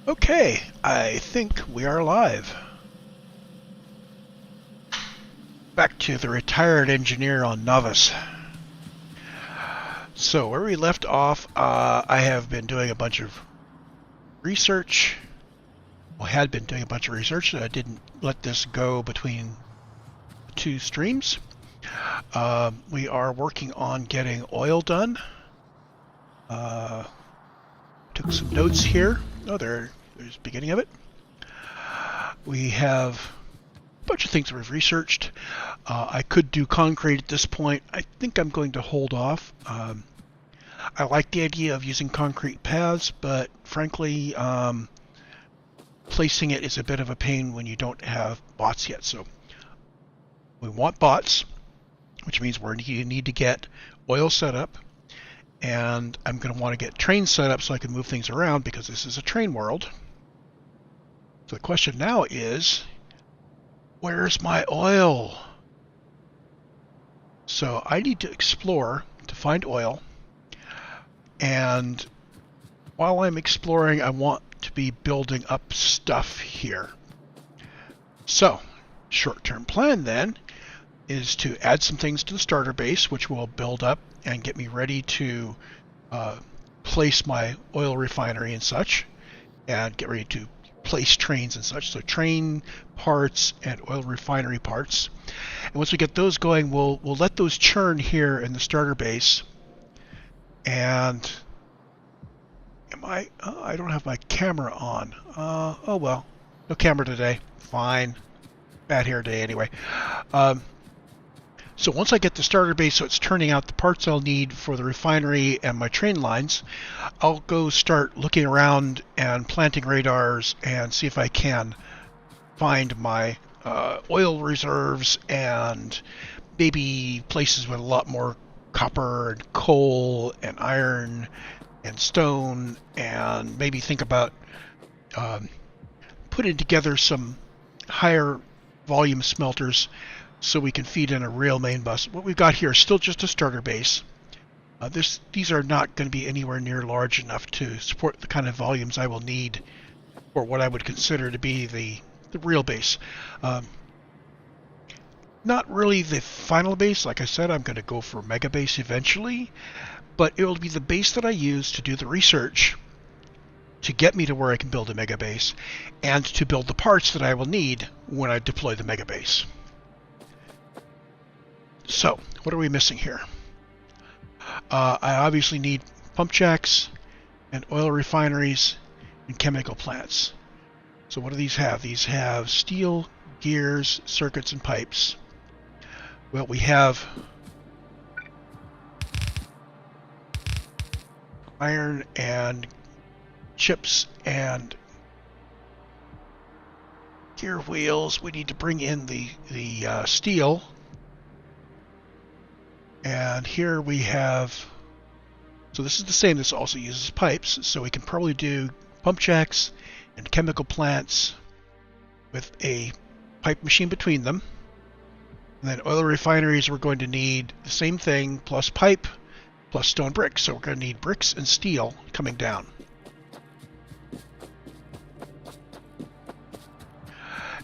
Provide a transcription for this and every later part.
Okay, I think we are live. Back to the retired engineer on Novice. So where we left off, I have been doing a bunch of research. Well, had been doing a bunch of research. I didn't let this go between the two streams. We are working on getting oil done. Took some notes here. Oh, there's the beginning of it. We have a bunch of things we've researched. I could do concrete at this point. I think I'm going to hold off. I like the idea of using concrete paths, but frankly, placing it is a bit of a pain when you don't have bots yet. So we want bots, which means you need to get oil set up, and I'm going to want to get trains set up so I can move things around because this is a train world. So the question now is, where's my oil? So I need to explore to find oil, and while I'm exploring, I want to be building up stuff here. So, short-term plan then is to add some things to the starter base, which will build up and get me ready to place my oil refinery and such, and get ready to place trains and such. So train parts and oil refinery parts. And once we get those going, we'll let those churn here in the starter base. And I don't have my camera on. Oh well, no camera today. Fine. Bad hair day anyway. So once I get the starter base, so it's turning out the parts I'll need for the refinery and my train lines, I'll go start looking around and planting radars and see if I can find my oil reserves and maybe places with a lot more copper and coal and iron and stone, and maybe think about putting together some higher volume smelters so we can feed in a real main bus. What we've got here is still just a starter base. These are not going to be anywhere near large enough to support the kind of volumes I will need for what I would consider to be the real base. Not really the final base. Like I said, I'm going to go for mega base eventually, but it will be the base that I use to do the research to get me to where I can build a mega base and to build the parts that I will need when I deploy the mega base. So, what are we missing here? I obviously need pump jacks and oil refineries and chemical plants. So what do these have? These have steel, gears, circuits, and pipes. Well, we have iron and chips and gear wheels. We need to bring in the steel. And here we have, so this is the same, this also uses pipes, so we can probably do pump jacks and chemical plants with a pipe machine between them. And then oil refineries, we're going to need the same thing, plus pipe, plus stone bricks. So we're going to need bricks and steel coming down.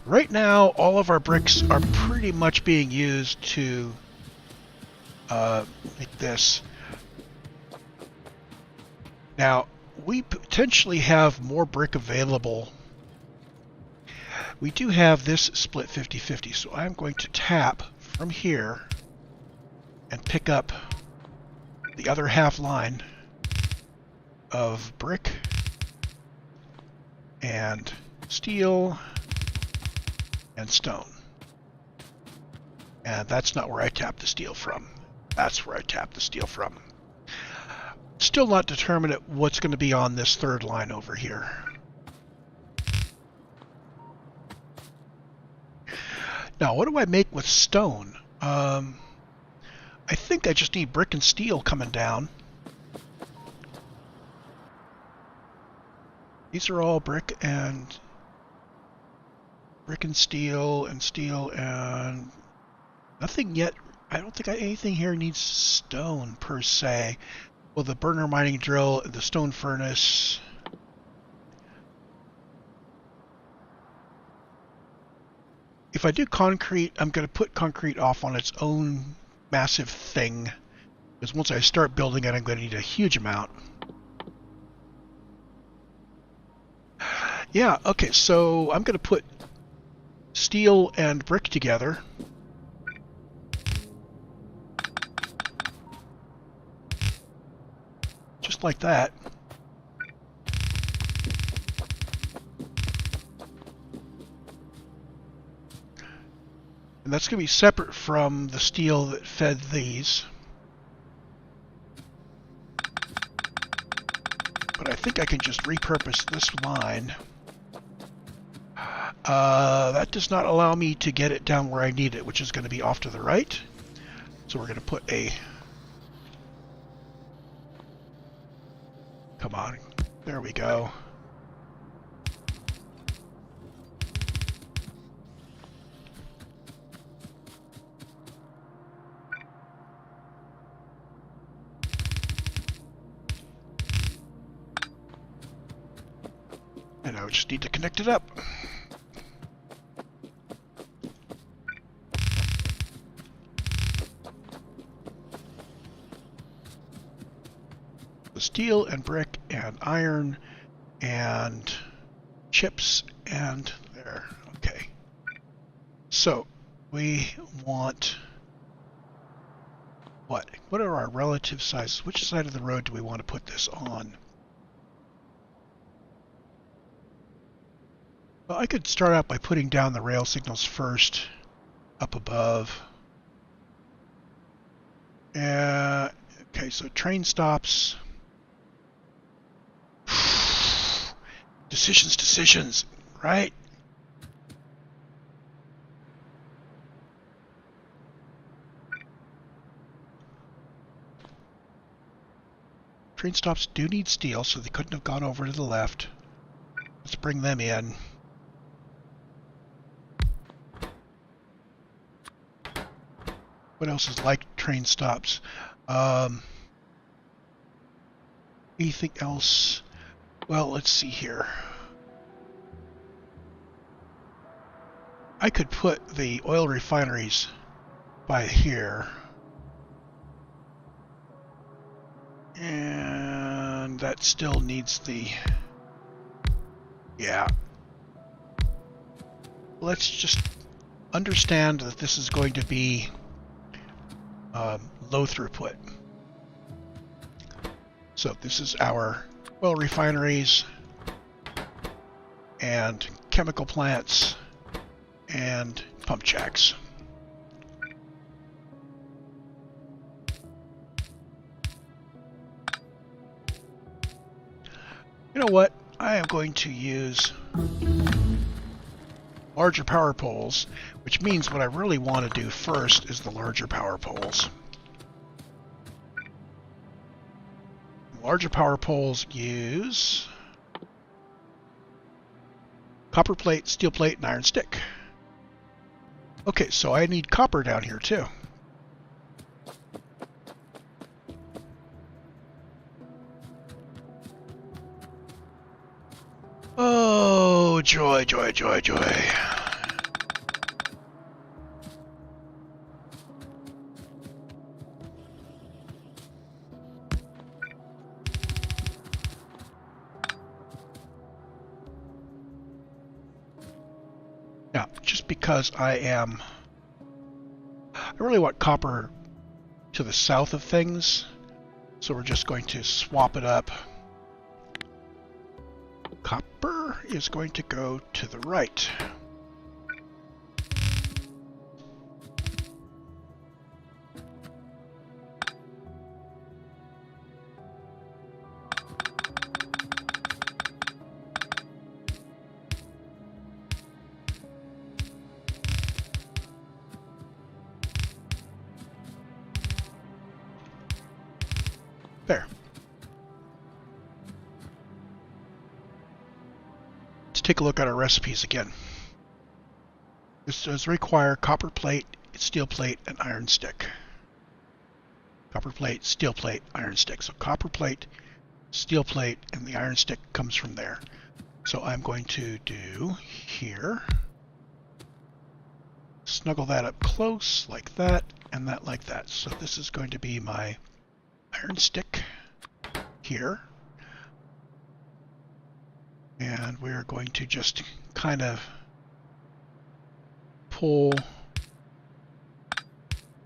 Right now, all of our bricks are pretty much being used to make this. Now, we potentially have more brick available. We do have this split 50-50, so I'm going to tap from here and pick up the other half line of brick and steel and stone. And that's not where I tapped the steel from. That's where I tapped the steel from. Still not determined what's going to be on this third line over here. Now, what do I make with stone? I think I just need brick and steel coming down. These are all brick and steel and nothing yet. I don't think anything here needs stone per se. Well, the burner mining drill, the stone furnace. if I do concrete, I'm going to put concrete off on its own massive thing. Because once I start building it, I'm going to need a huge amount. Yeah, okay, so I'm going to put steel and brick together. Just like that. And that's going to be separate from the steel that fed these. But I think I can just repurpose this line. That does not allow me to get it down where I need it, which is going to be off to the right. So we're going to put a... Come on. There we go. And I just need to connect it up. The steel and brick and iron and chips and there. Okay. So we want what? What are our relative sizes? Which side of the road do we want to put this on? Well, I could start out by putting down the rail signals first, up above. Okay, so train stops. Decisions, right? Train stops do need steel, so they couldn't have gone over to the left. Let's bring them in. What else is like train stops? Anything else? Well, let's see here. I could put the oil refineries by here. And that still needs the... Yeah. Let's just understand that this is going to be low throughput. So this is our oil refineries and chemical plants and pump jacks. You know what? I am going to use larger power poles, which means what I really want to do first is the larger power poles. Larger power poles use copper plate, steel plate, and iron stick. Okay, so I need copper down here too. Oh, joy, joy, joy, joy. Now, just because I really want copper to the south of things, so we're just going to swap it up. Copper is going to go to the right. There. Let's take a look at our recipes again. This does require copper plate, steel plate, and iron stick. Copper plate, steel plate, iron stick. So copper plate, steel plate, and the iron stick comes from there. So I'm going to do here. snuggle that up close like that, and that like that. So this is going to be my iron stick here. And we're going to just kind of pull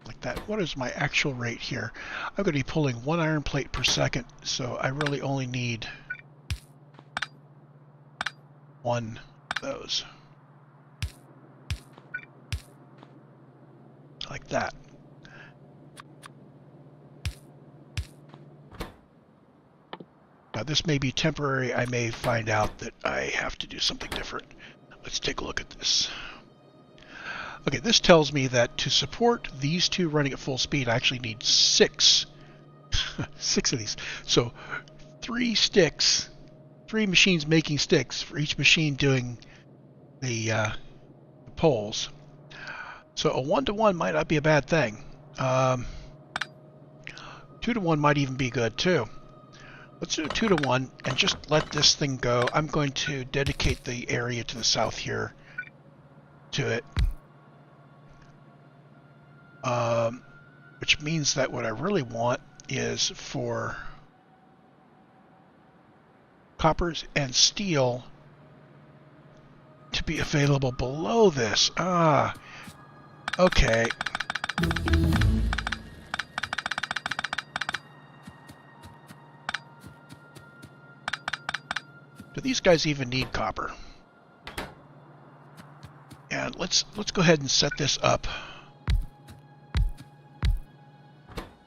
like that. What is my actual rate here? I'm going to be pulling 1 iron plate per second, so I really only need 1 of those. Like that. Now this may be temporary. I may find out that I have to do something different. Let's take a look at this. Okay, this tells me that to support these two running at full speed, I actually need 6. 6 of these. So 3 sticks, 3 machines making sticks for each machine doing the poles. So a 1-to-1 might not be a bad thing. 2-to-1 might even be good too. Let's do a 2-to-1 and just let this thing go. I'm going to dedicate the area to the south here to it. Which means that what I really want is for coppers and steel to be available below this. Ah, okay. Do these guys even need copper? And let's go ahead and set this up.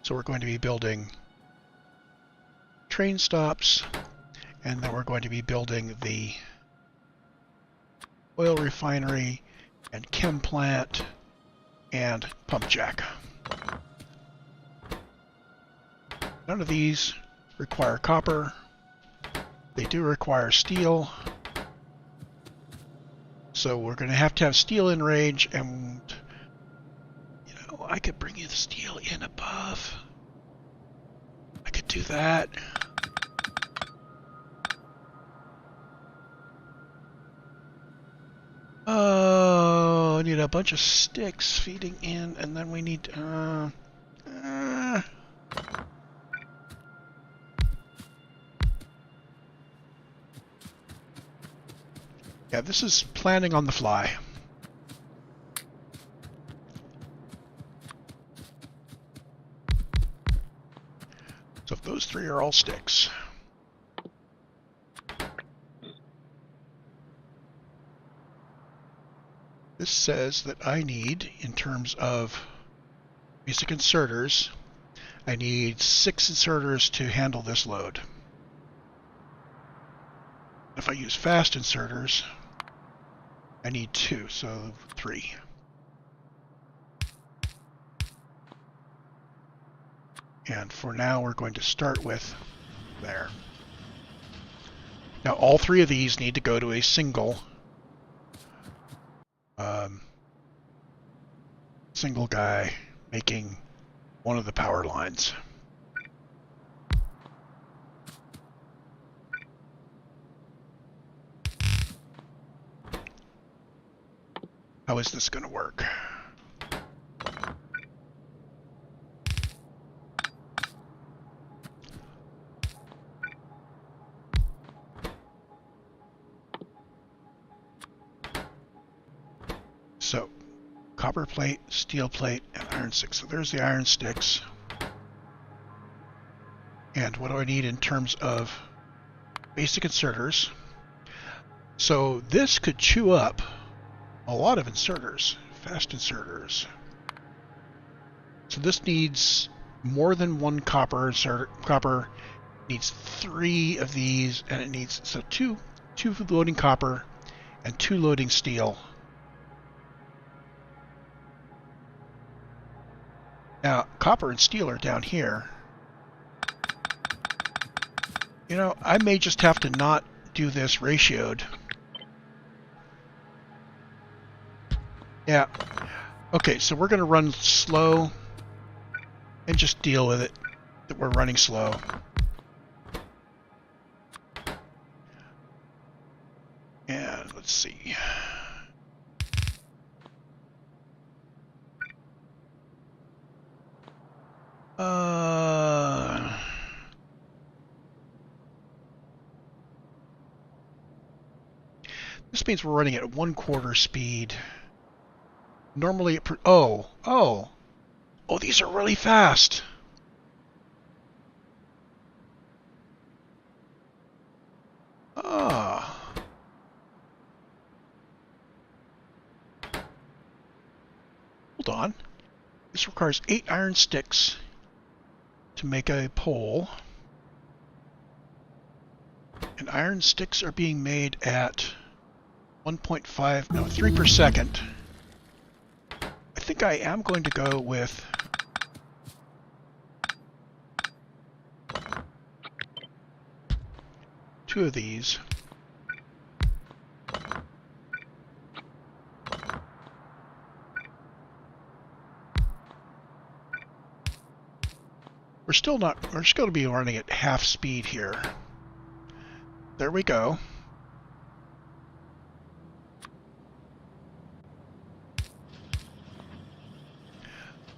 So we're going to be building train stops, and then we're going to be building the oil refinery and chem plant and pump jack. None of these require copper. They do require steel. So we're going to have steel in range, and you know, I could bring you the steel in above. I could do that. Oh, I need a bunch of sticks feeding in, and then we need yeah, this is planning on the fly. So if those 3 are all sticks. This says that I need, in terms of basic inserters, I need 6 inserters to handle this load. If I use fast inserters, I need 2, so 3. And for now, we're going to start with there. Now, all 3 of these need to go to a single guy making one of the power lines. How is this going to work? So, copper plate, steel plate, and iron sticks. So there's the iron sticks. And what do I need in terms of basic inserters? So this could chew up a lot of inserters, fast inserters. So this needs more than 1 copper inserter. Copper needs 3 of these, and it needs so two loading copper and 2 loading steel. Now, copper and steel are down here. You know, I may just have to not do this ratioed. Yeah. Okay, so we're going to run slow and just deal with it that we're running slow. And let's see. this means we're running at 1/4 speed. Normally, oh, these are really fast. Ah. Hold on. This requires 8 iron sticks to make a pole. And iron sticks are being made at 3 per second. I think I am going to go with two of these. We're still going to be running at half speed here. There we go.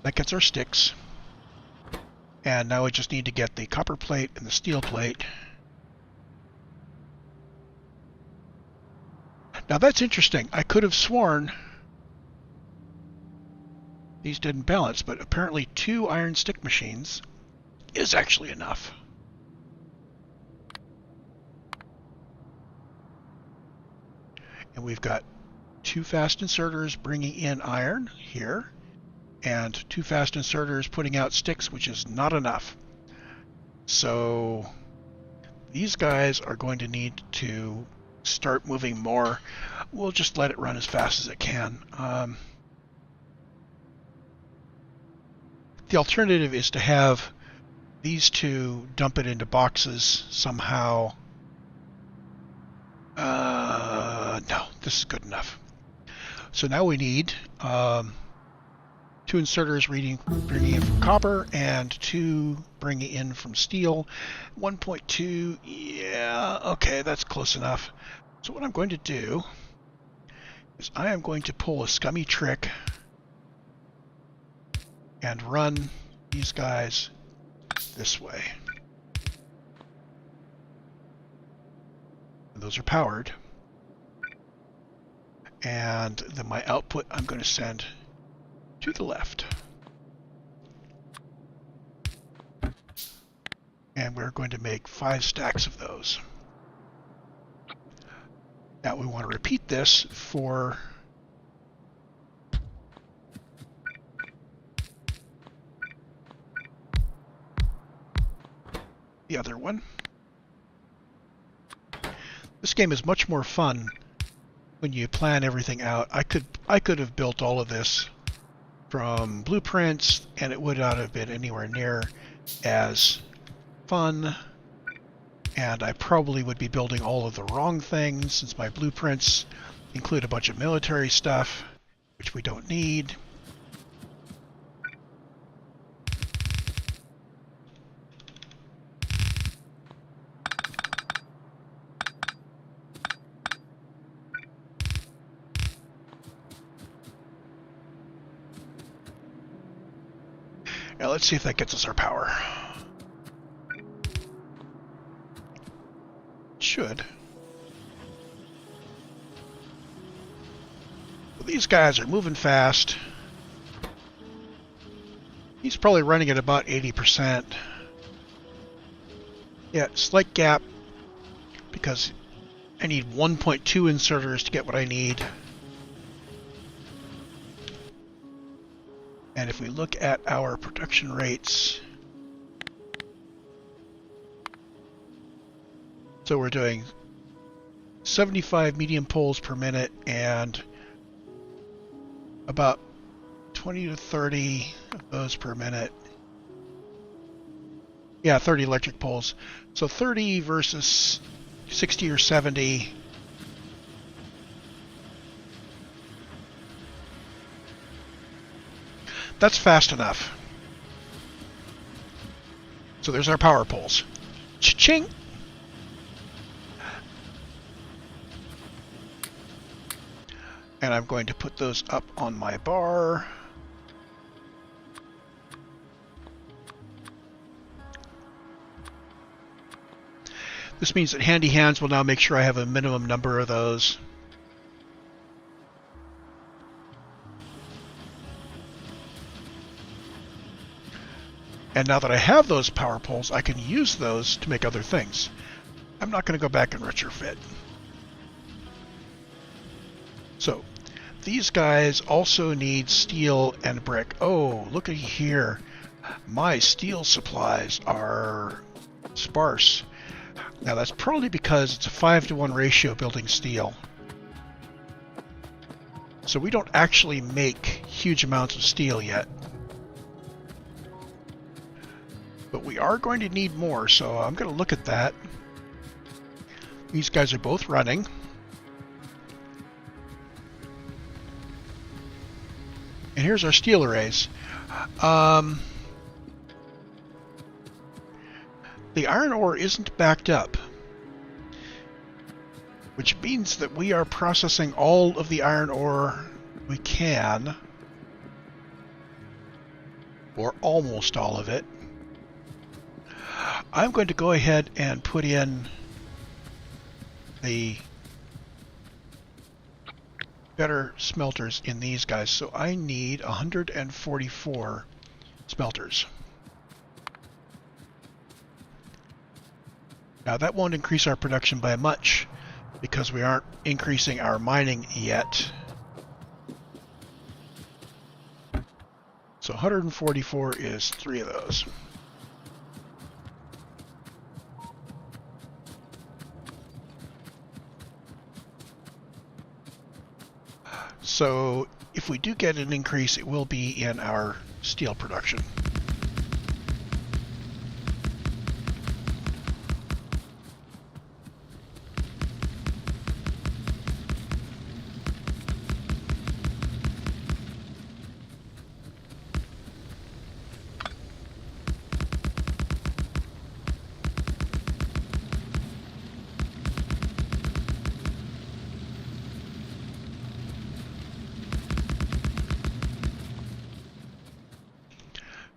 That gets our sticks. And now we just need to get the copper plate and the steel plate. Now that's interesting. I could have sworn these didn't balance, but apparently 2 iron stick machines is actually enough. And we've got 2 fast inserters bringing in iron here, and 2 fast inserters putting out sticks, which is not enough. So these guys are going to need to start moving more. We'll just let it run as fast as it can. The alternative is to have these two dump it into boxes somehow. No, this is good enough. So now we need 2 inserters bringing in from copper and 2 bringing in from steel. 1.2, yeah, okay, that's close enough. So what I'm going to do is I am going to pull a scummy trick and run these guys this way. And those are powered. And then my output I'm going to send to the left. And we're going to make 5 stacks of those. Now we want to repeat this for the other one. This game is much more fun when you plan everything out. I could have built all of this from blueprints, and it would not have been anywhere near as fun. And I probably would be building all of the wrong things, since my blueprints include a bunch of military stuff, which we don't need. Now let's see if that gets us our power. It should. Well, these guys are moving fast. He's probably running at about 80%. Yeah, slight gap because I need 1.2 inserters to get what I need. And if we look at our production rates, so we're doing 75 medium poles per minute and about 20 to 30 of those per minute. Yeah, 30 electric poles. So 30 versus 60 or 70. That's fast enough. So there's our power poles. Cha-ching! And I'm going to put those up on my bar. This means that Handy Hands will now make sure I have a minimum number of those. And now that I have those power poles, I can use those to make other things. I'm not going to go back and retrofit. So, these guys also need steel and brick. Oh, look at here. My steel supplies are sparse. Now that's probably because it's a 5-to-1 ratio building steel. So we don't actually make huge amounts of steel yet. But we are going to need more, so I'm going to look at that. These guys are both running. And here's our steel arrays. The iron ore isn't backed up, which means that we are processing all of the iron ore we can, or almost all of it. I'm going to go ahead and put in the better smelters in these guys, so I need 144 smelters. Now that won't increase our production by much because we aren't increasing our mining yet. So 144 is 3 of those. So if we do get an increase, it will be in our steel production.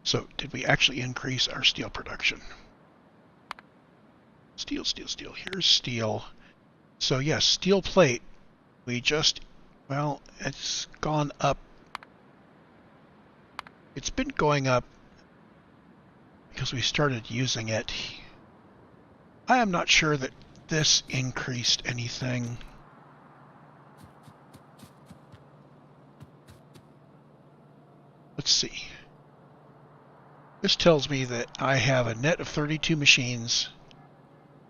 So, did we actually increase our steel production? Steel, steel, steel. Here's steel. So, yes, steel plate. We just, well, it's gone up. It's been going up because we started using it. I am not sure that this increased anything. Let's see. This tells me that I have a net of 32 machines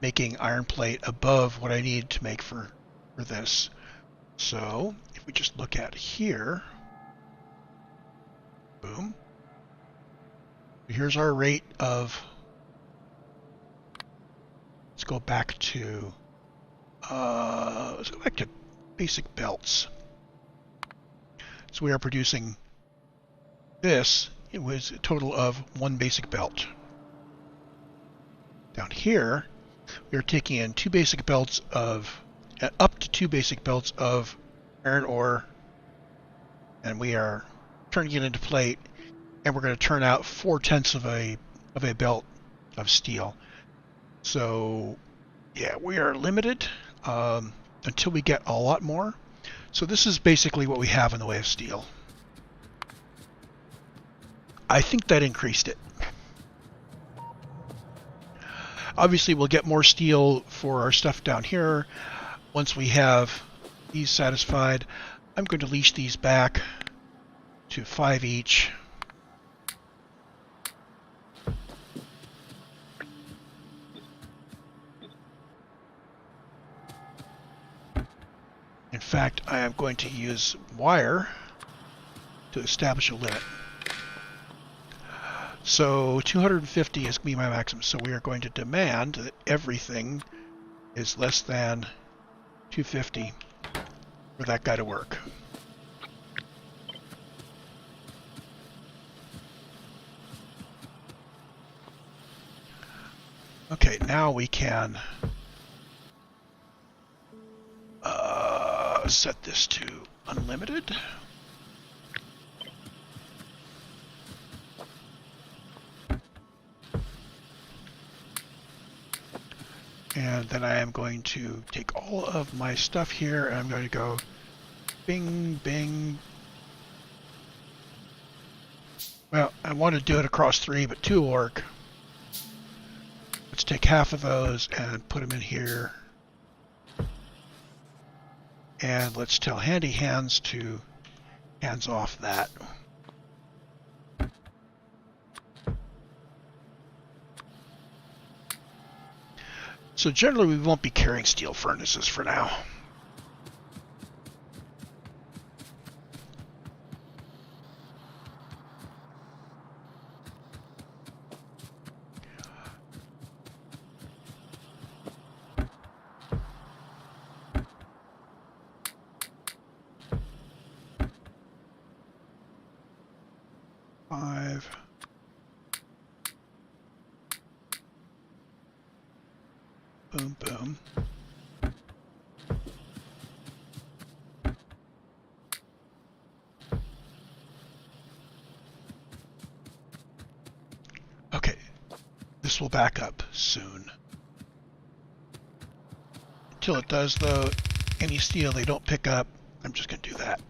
making iron plate above what I need to make for this. So if we just look at here, boom, here's our rate of, let's go back to basic belts. So we are producing this. It was a total of 1 basic belt. Down here, we are taking in 2 basic belts of, up to 2 basic belts of iron ore, and we are turning it into plate, and we're going to turn out 4/10 of a belt of steel. So, yeah, we are limited until we get a lot more. So this is basically what we have in the way of steel. I think that increased it. Obviously, we'll get more steel for our stuff down here once we have these satisfied. I'm going to leash these back to 5 each. In fact, I am going to use wire to establish a limit. So 250 is going to be my maximum. So we are going to demand that everything is less than 250 for that guy to work. Okay, now we can set this to unlimited. And then I am going to take all of my stuff here and I'm going to go bing, bing, Well, I want to do it across 3, but 2 will work. Let's take half of those and put them in here. And let's tell Handy Hands to hands off that. So generally we won't be carrying steel furnaces for now. Boom, boom. Okay, this will back up soon. Until it does, though, any steel they don't pick up, I'm just going to do that.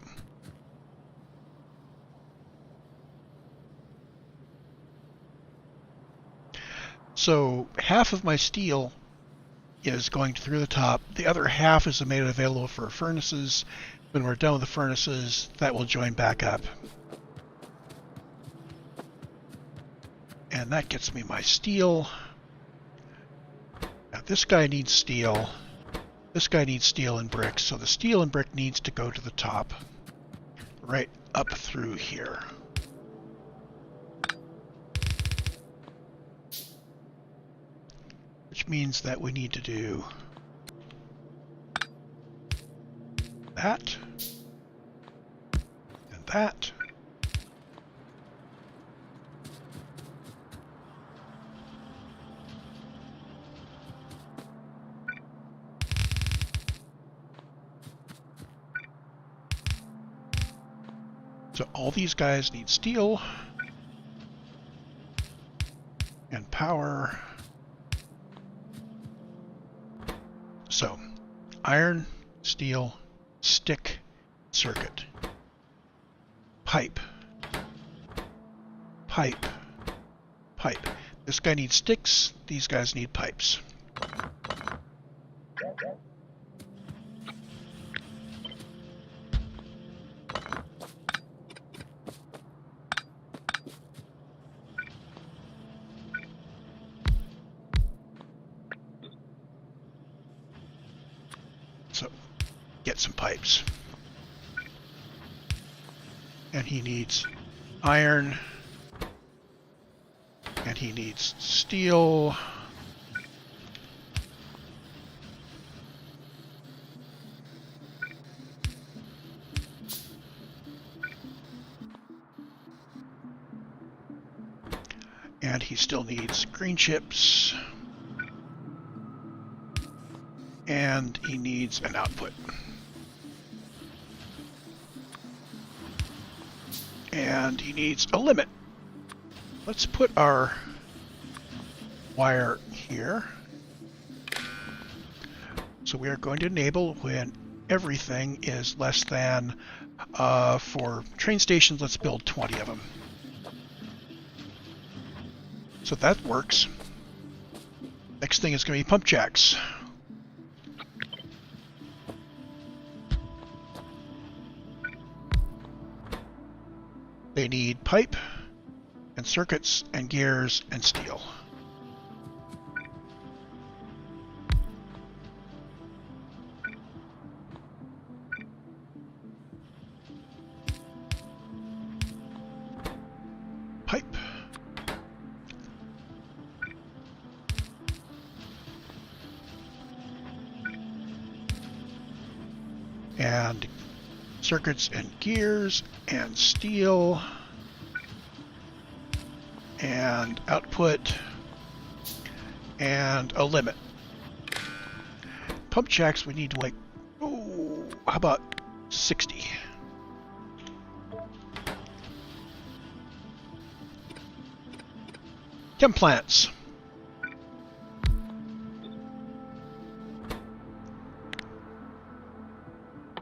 So half of my steel is going through the top. The other half is made available for furnaces. When we're done with the furnaces, that will join back up. And that gets me my steel. Now this guy needs steel. This guy needs steel and brick. So the steel and brick needs to go to the top. Right up through here. Which means that we need to do that and that. So all these guys need steel and power. So iron, steel, stick, circuit, pipe, pipe, pipe. This guy needs sticks, these guys need pipes. So get some pipes. And he needs iron. And he needs steel. And he still needs green chips. And he needs an output. And he needs a limit. Let's put our wire here. So we are going to enable when everything is less than, for train stations, let's build 20 of them. So that works. Next thing is going to be pump jacks. They need pipe and circuits and gears and steel. Pipe. And circuits and gears and steel and output and a limit. Pump jacks we need like, oh, how about 60? Chem plants.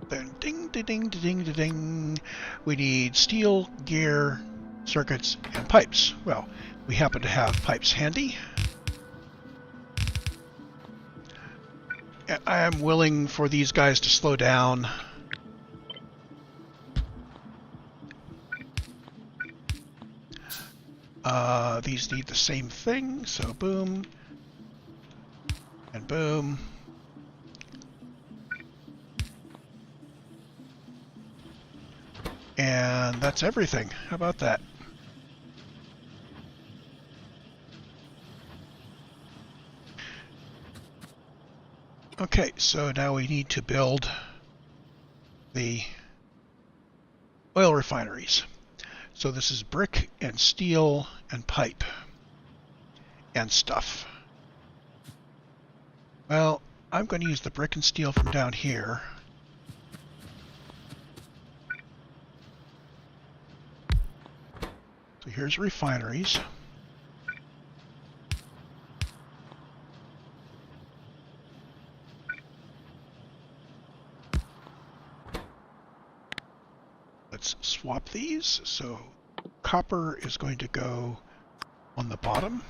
Then ding, ding, ding, ding, ding. We need steel, gear, circuits, and pipes. Well, we happen to have pipes handy. And I am willing for these guys to slow down. These need the same thing, so boom, and boom. And that's everything. How about that? Okay, so now we need to build the oil refineries. So this is brick and steel and pipe and stuff. Well, I'm going to use the brick and steel from down here. So here's refineries. Let's swap these. So copper is going to go on the bottom.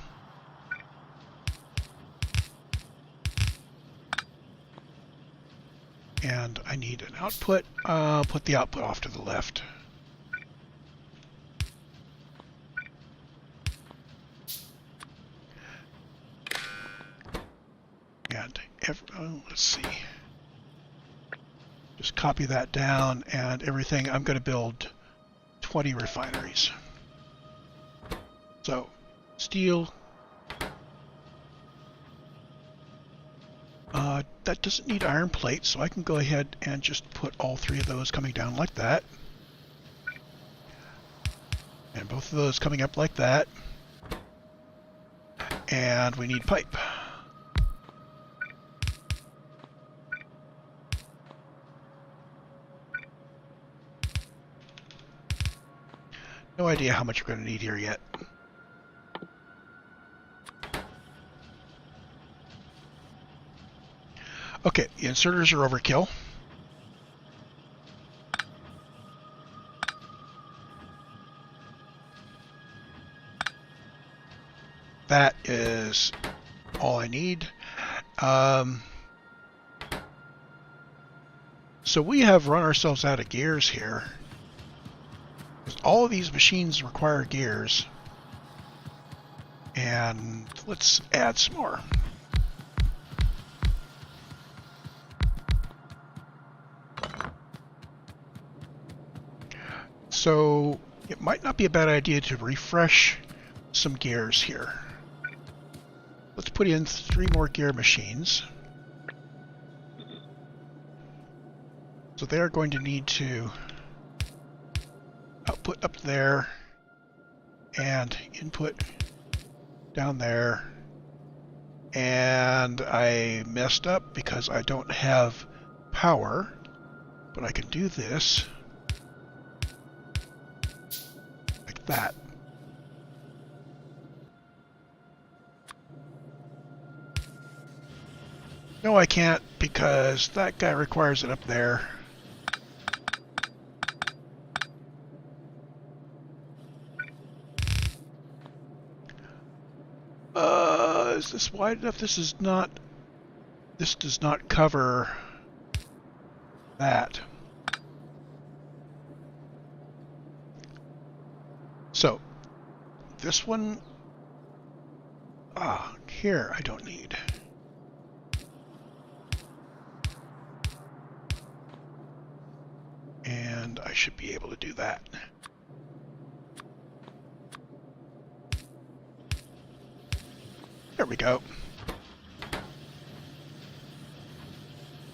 And I need an output. I'll put the output off to the left. And let's see. Just copy that down and everything. I'm going to build 20 refineries. So, steel. That doesn't need iron plates, so I can go ahead and just put all three of those coming down like that. And both of those coming up like that. And we need pipe. No idea how much we're going to need here yet. Okay, the inserters are overkill. That is all I need. So we have run ourselves out of gears here. All of these machines require gears. And let's add some more. So it might not be a bad idea to refresh some gears here. Let's put in 3 more gear machines. So they are going to need to output up there and input down there. And I messed up because I don't have power, but I can do this like that. No, I can't, because that guy requires it up there. Is this wide enough? This is not. This does not cover that. So this one, here I don't need. And I should be able to do that. There we go.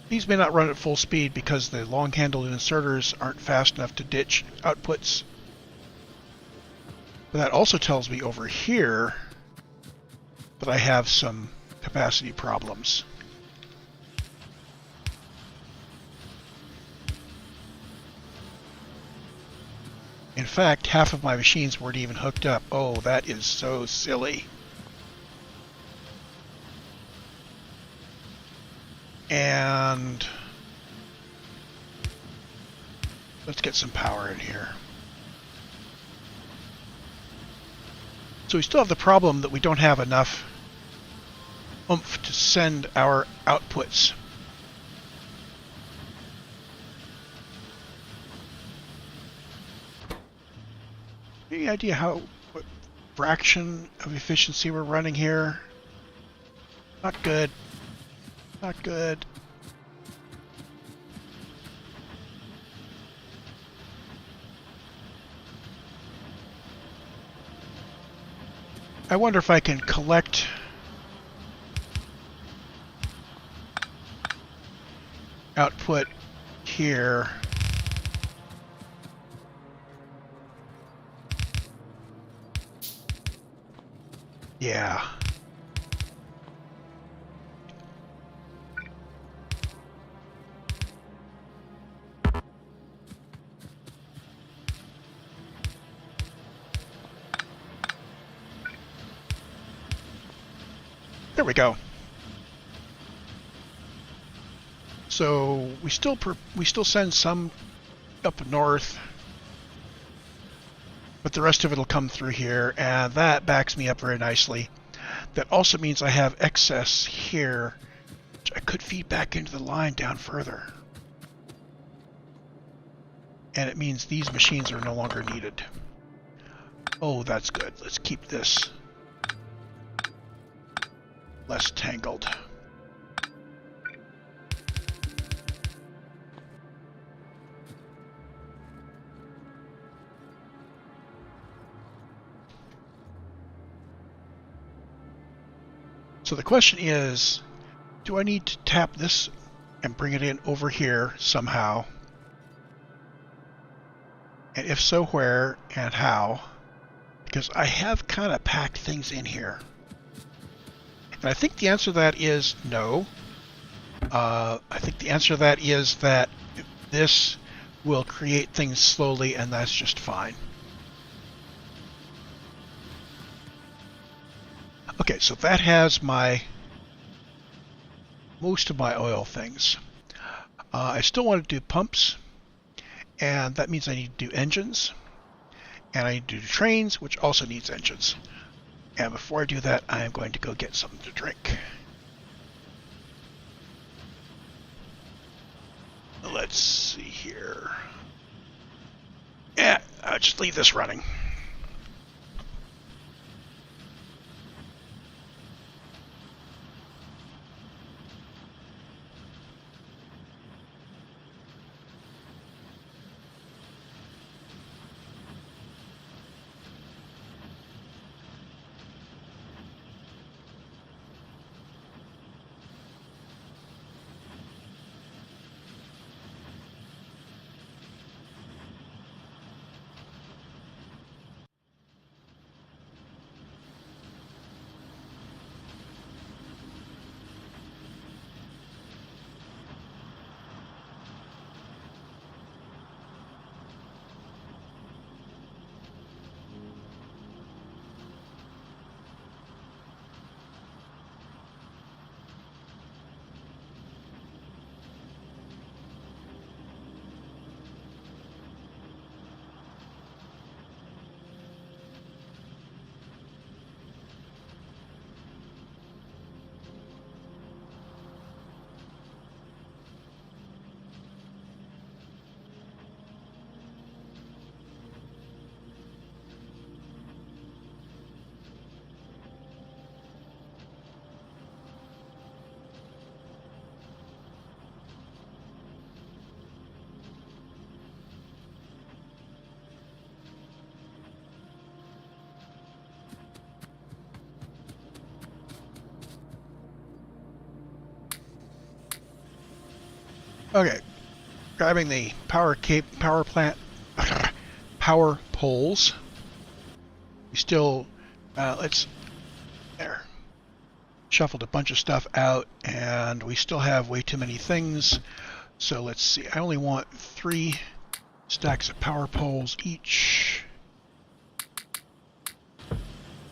These may not run at full speed because the long-handled inserters aren't fast enough to ditch outputs. But that also tells me over here that I have some capacity problems. In fact, half of my machines weren't even hooked up. Oh, that is so silly. And let's get some power in here. So we still have the problem that we don't have enough oomph to send our outputs. Any idea what fraction of efficiency we're running here? Not good. Not good. I wonder if I can collect output here. Yeah. There we go. So we still send some up north, but the rest of it will come through here, and that backs me up very nicely. That also means I have excess here, which I could feed back into the line down further. And it means these machines are no longer needed. Oh, that's good. Let's keep this less tangled. So the question is, do I need to tap this and bring it in over here somehow? And if so, where and how? Because I have kind of packed things in here. And I think the answer to that is no. I think the answer to that is that this will create things slowly, and that's just fine. Okay, so that has most of my oil things. I still want to do pumps, and that means I need to do engines, and I need to do trains, which also needs engines. And before I do that, I am going to go get something to drink. Let's see here. Yeah, I'll just leave this running. Okay, grabbing the power plant, power poles. We still, let's, there, shuffled a bunch of stuff out, and we still have way too many things. So let's see, I only want 3 stacks of power poles each.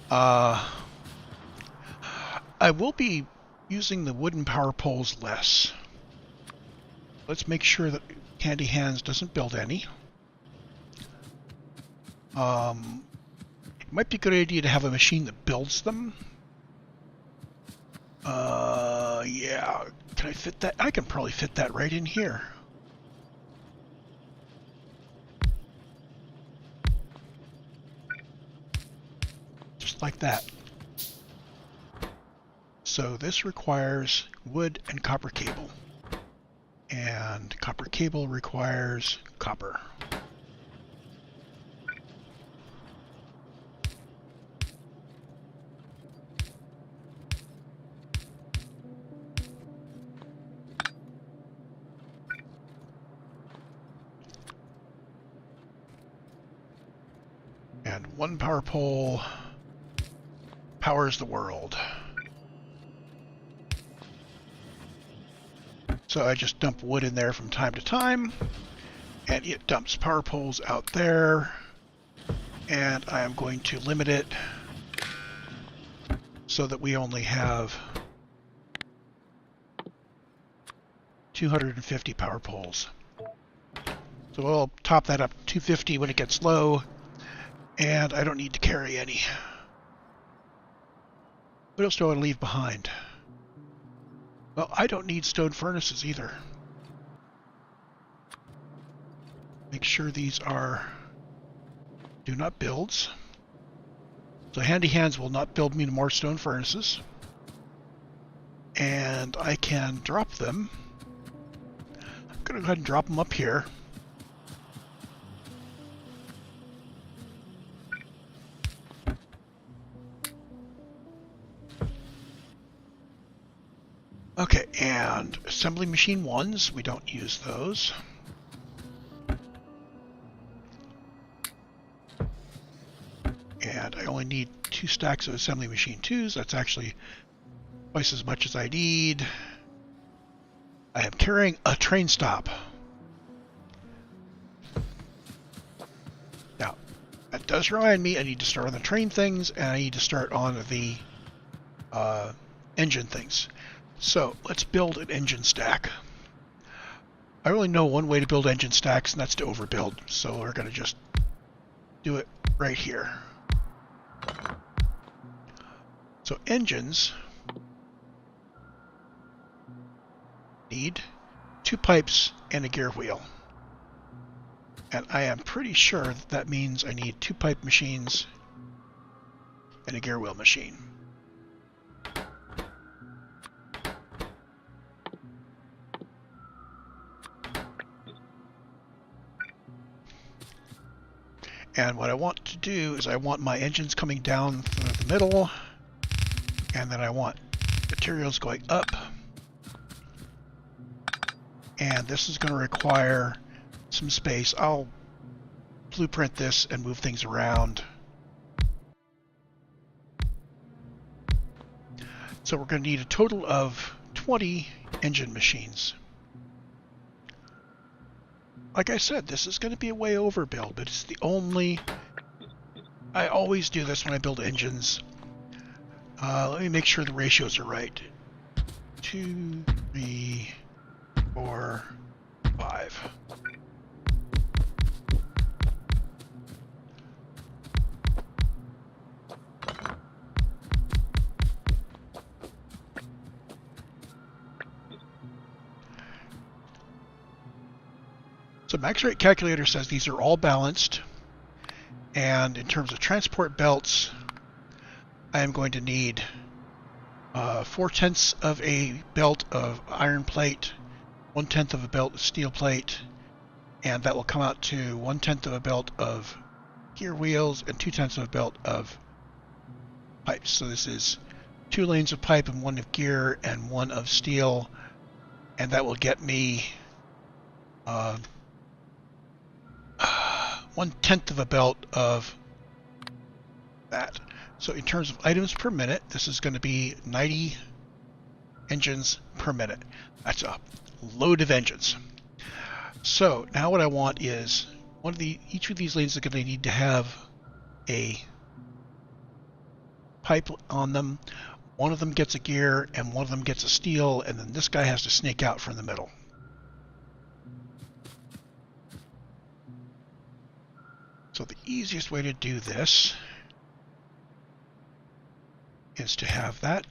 I will be using the wooden power poles less. Let's make sure that Candy Hands doesn't build any. Might be a good idea to have a machine that builds them. Yeah. Can I fit that? I can probably fit that right in here. Just like that. So this requires wood and copper cable. And copper cable requires copper. And one power pole powers the world. So I just dump wood in there from time to time, and it dumps power poles out there, and I am going to limit it so that we only have 250 power poles. So we'll top that up to 250 when it gets low, and I don't need to carry any. What else do I want to leave behind? Well, I don't need stone furnaces either. Make sure these are do not builds. So handy hands will not build me more stone furnaces. And I can drop them. I'm going to go ahead and drop them up here. Okay, and assembly machine 1s, we don't use those. And I only need 2 stacks of assembly machine 2s. That's actually twice as much as I need. I am carrying a train stop. Now, that does remind me I need to start on the train things, and I need to start on the engine things. So let's build an engine stack. I only know one way to build engine stacks, and that's to overbuild. So we're going to just do it right here. So engines need 2 pipes and a gear wheel. And I am pretty sure that that means I need 2 pipe machines and a gear wheel machine. And what I want to do is I want my engines coming down through the middle, and then I want materials going up. And this is going to require some space. I'll blueprint this and move things around. So we're going to need a total of 20 engine machines. Like I said, this is going to be a way overbuild, but it's the only... I always do this when I build engines. Let me make sure the ratios are right. 2, 3, 4, 5. So max rate calculator says these are all balanced, and in terms of transport belts, I am going to need 4/10 of a belt of iron plate, 1/10 of a belt of steel plate, and that will come out to 1/10 of a belt of gear wheels and 2/10 of a belt of pipes. So this is 2 lanes of pipe and 1 of gear and 1 of steel, and that will get me 1/10 of a belt of that. So in terms of items per minute, this is going to be 90 engines per minute. That's a load of engines. So now what I want is each of these lanes is going to need to have a pipe on them. One of them gets a gear and one of them gets a steel, and then this guy has to snake out from the middle. So the easiest way to do this is to have that.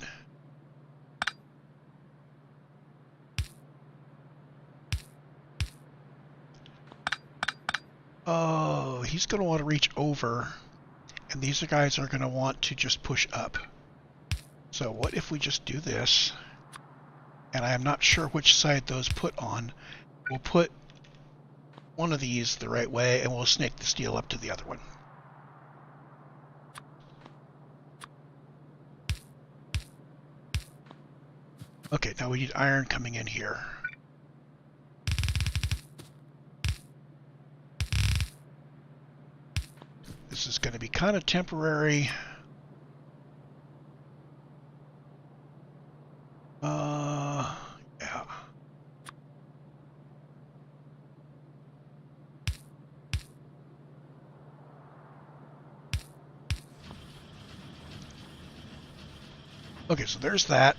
Oh, he's going to want to reach over, and these guys are going to want to just push up. So what if we just do this, and I am not sure which side those put on. We'll put one of these the right way, and we'll snake the steel up to the other one. Okay, now we need iron coming in here. This is going to be kind of temporary. Yeah. Okay, so there's that.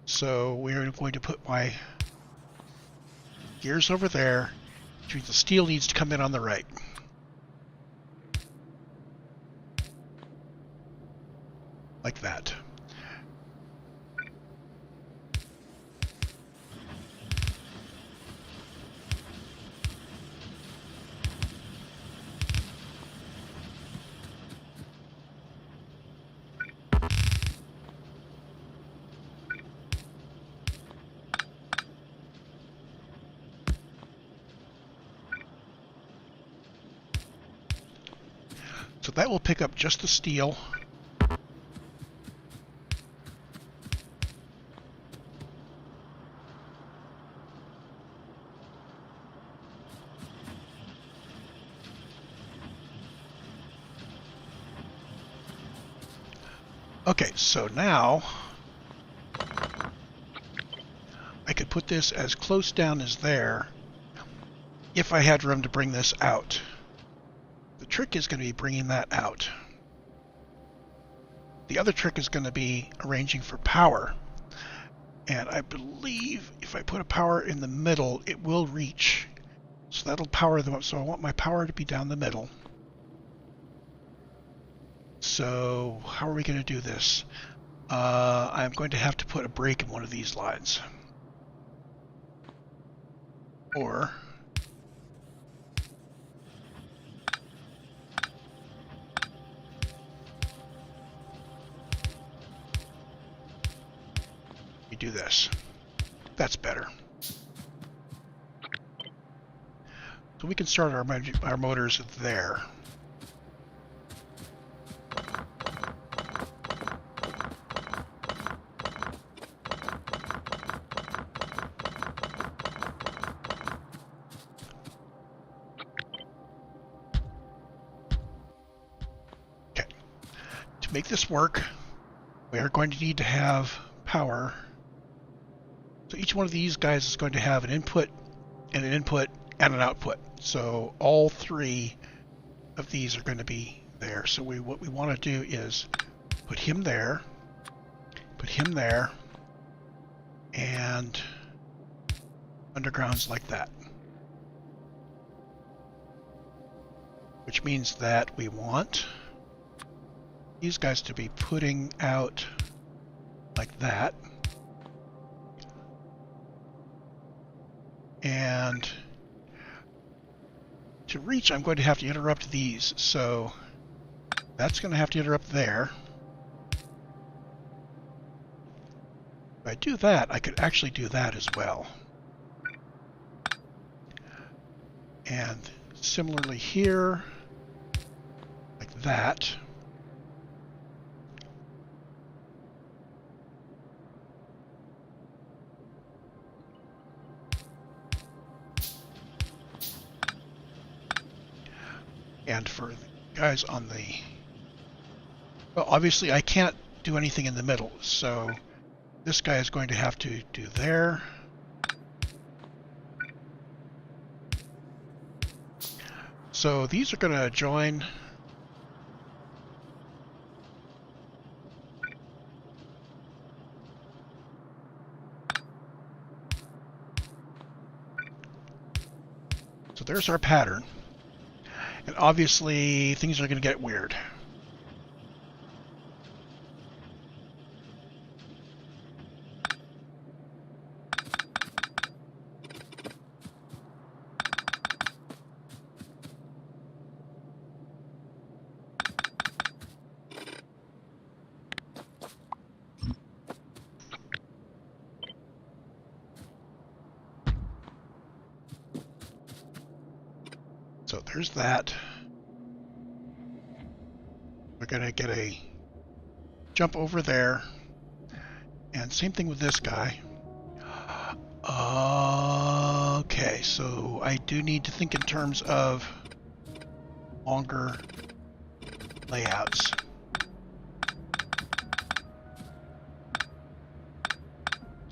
So we're going to put my gears over there, which means the steel needs to come in on the right. Like that. So that will pick up just the steel. Okay, so now I could put this as close down as there if I had room to bring this out. The trick is going to be bringing that out. The other trick is going to be arranging for power. And I believe if I put a power in the middle, it will reach. So that'll power them up. So I want my power to be down the middle. So how are we going to do this? I'm going to have to put a break in one of these lines. Or we do this. That's better. So we can start our motors there. To make this work, we are going to need to have power. So each one of these guys is going to have an input and an output. So all three of these are going to be there. So what we want to do is put him there, and undergrounds like that. Which means that we want these guys to be putting out like that. And to reach, I'm going to have to interrupt these. So that's going to have to interrupt there. If I do that, I could actually do that as well. And similarly here, like that. And for the guys on the... Well, obviously I can't do anything in the middle, so this guy is going to have to do there. So these are going to join. So there's our pattern. And obviously things are going to get weird. So there's that. We're going to get a jump over there. And same thing with this guy. Okay, so I do need to think in terms of longer layouts.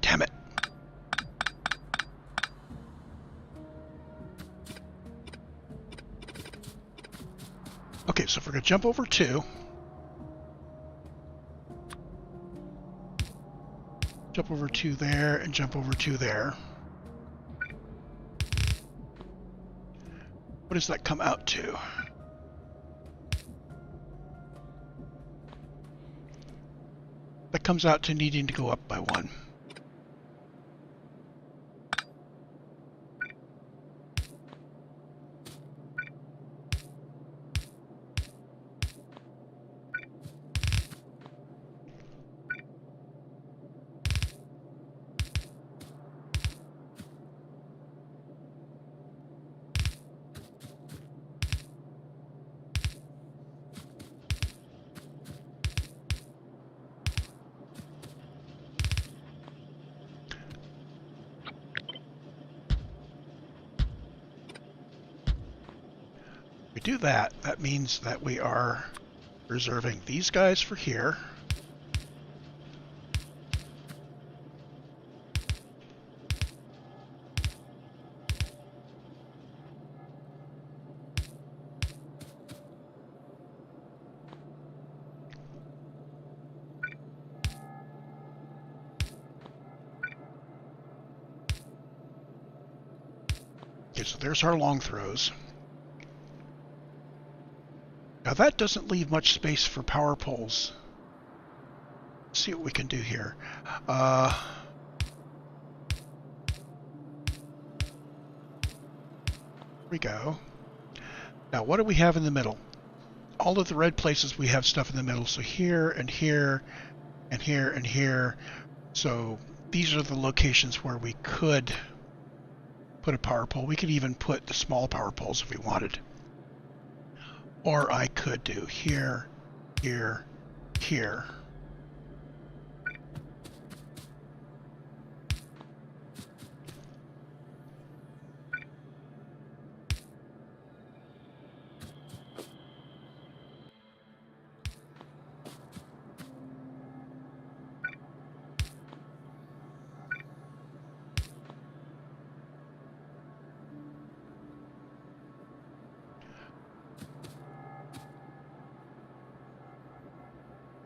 Damn it. Okay, so if we're going to jump over 2, jump over 2 there, and jump over 2 there. What does that come out to? That comes out to needing to go up by 1. We do that, that means that we are reserving these guys for here. Okay, so there's our long throws. Now that doesn't leave much space for power poles. Let's see what we can do here. Here we go. Now what do we have in the middle? All of the red places we have stuff in the middle. So here and here and here and here. So these are the locations where we could put a power pole. We could even put the small power poles if we wanted. Or I could do here, here, here.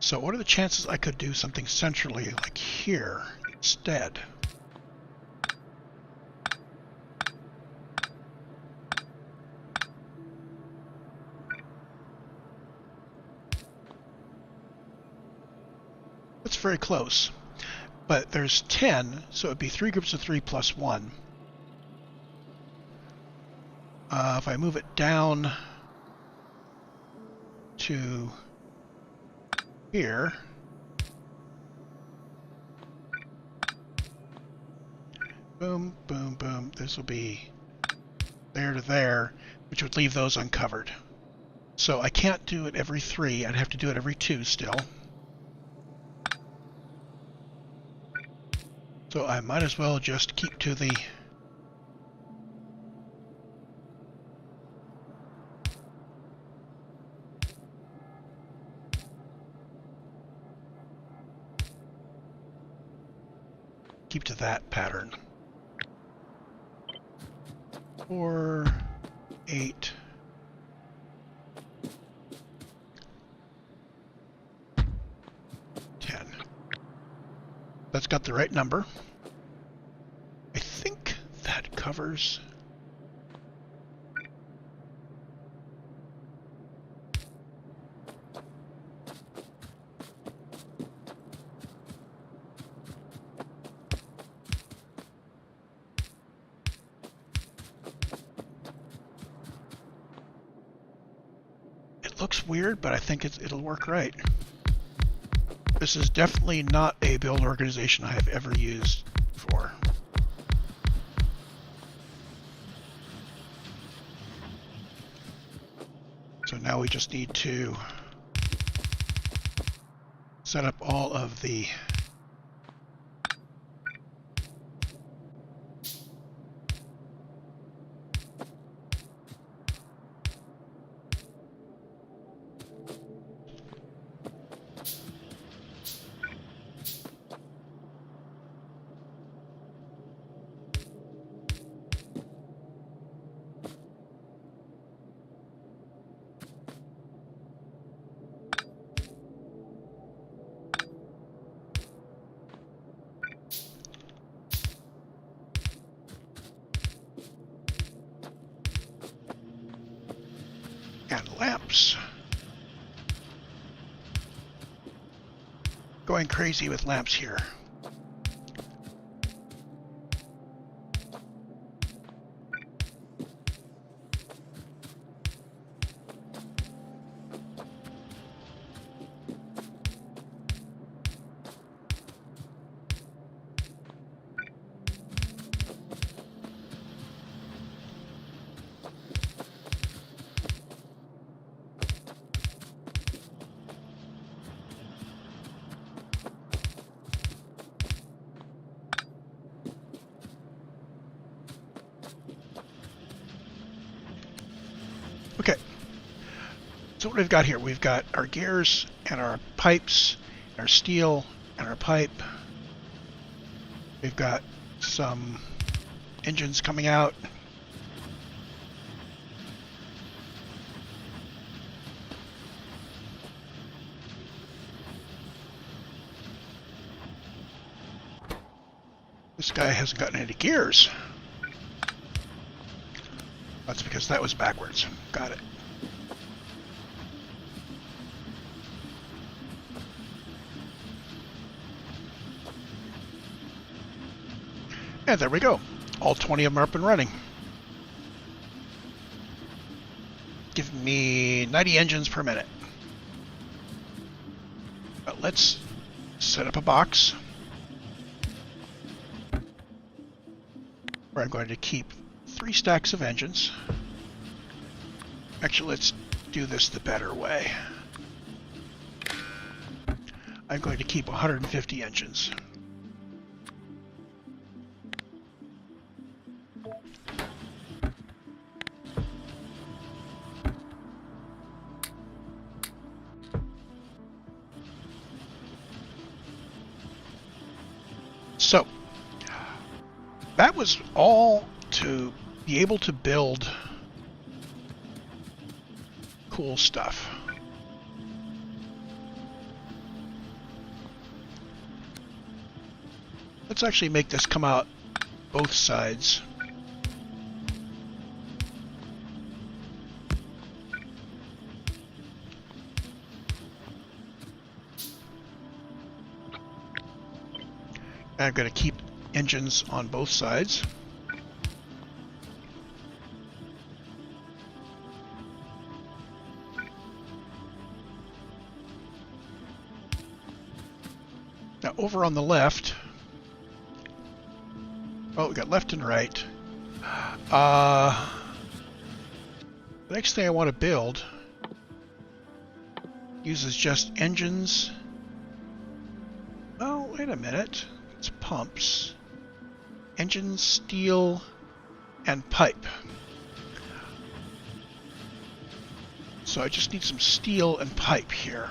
So what are the chances I could do something centrally like here instead? That's very close. But there's 10, so it'd be 3 groups of 3 plus 1. If I move it down to here, boom, boom, boom, this will be there to there, which would leave those uncovered. So I can't do it every 3, I'd have to do it every 2 still. So I might as well just keep to the that pattern. 4, 8, 10. That's got the right number. I think that covers. Looks weird, but I think it'll work right. This is definitely not a build organization I have ever used before. So now we just need to set up all of the and lamps. Going crazy with lamps here. Okay, so what we've got here, we've got our gears and our pipes, our steel and our pipe. We've got some engines coming out. This guy hasn't gotten any gears. That's because that was backwards. Got it. And there we go. All 20 of them are up and running. Give me 90 engines per minute. But let's set up a box where I'm going to keep 3 stacks of engines. Actually, let's do this the better way. I'm going to keep 150 engines. So, that was all to be able to build cool stuff. Let's actually make this come out both sides. I'm going to keep engines on both sides. Now over on the left, oh, we got left and right. The next thing I want to build uses just engines. Oh, wait a minute. It's pumps, engines, steel, and pipe. So I just need some steel and pipe here.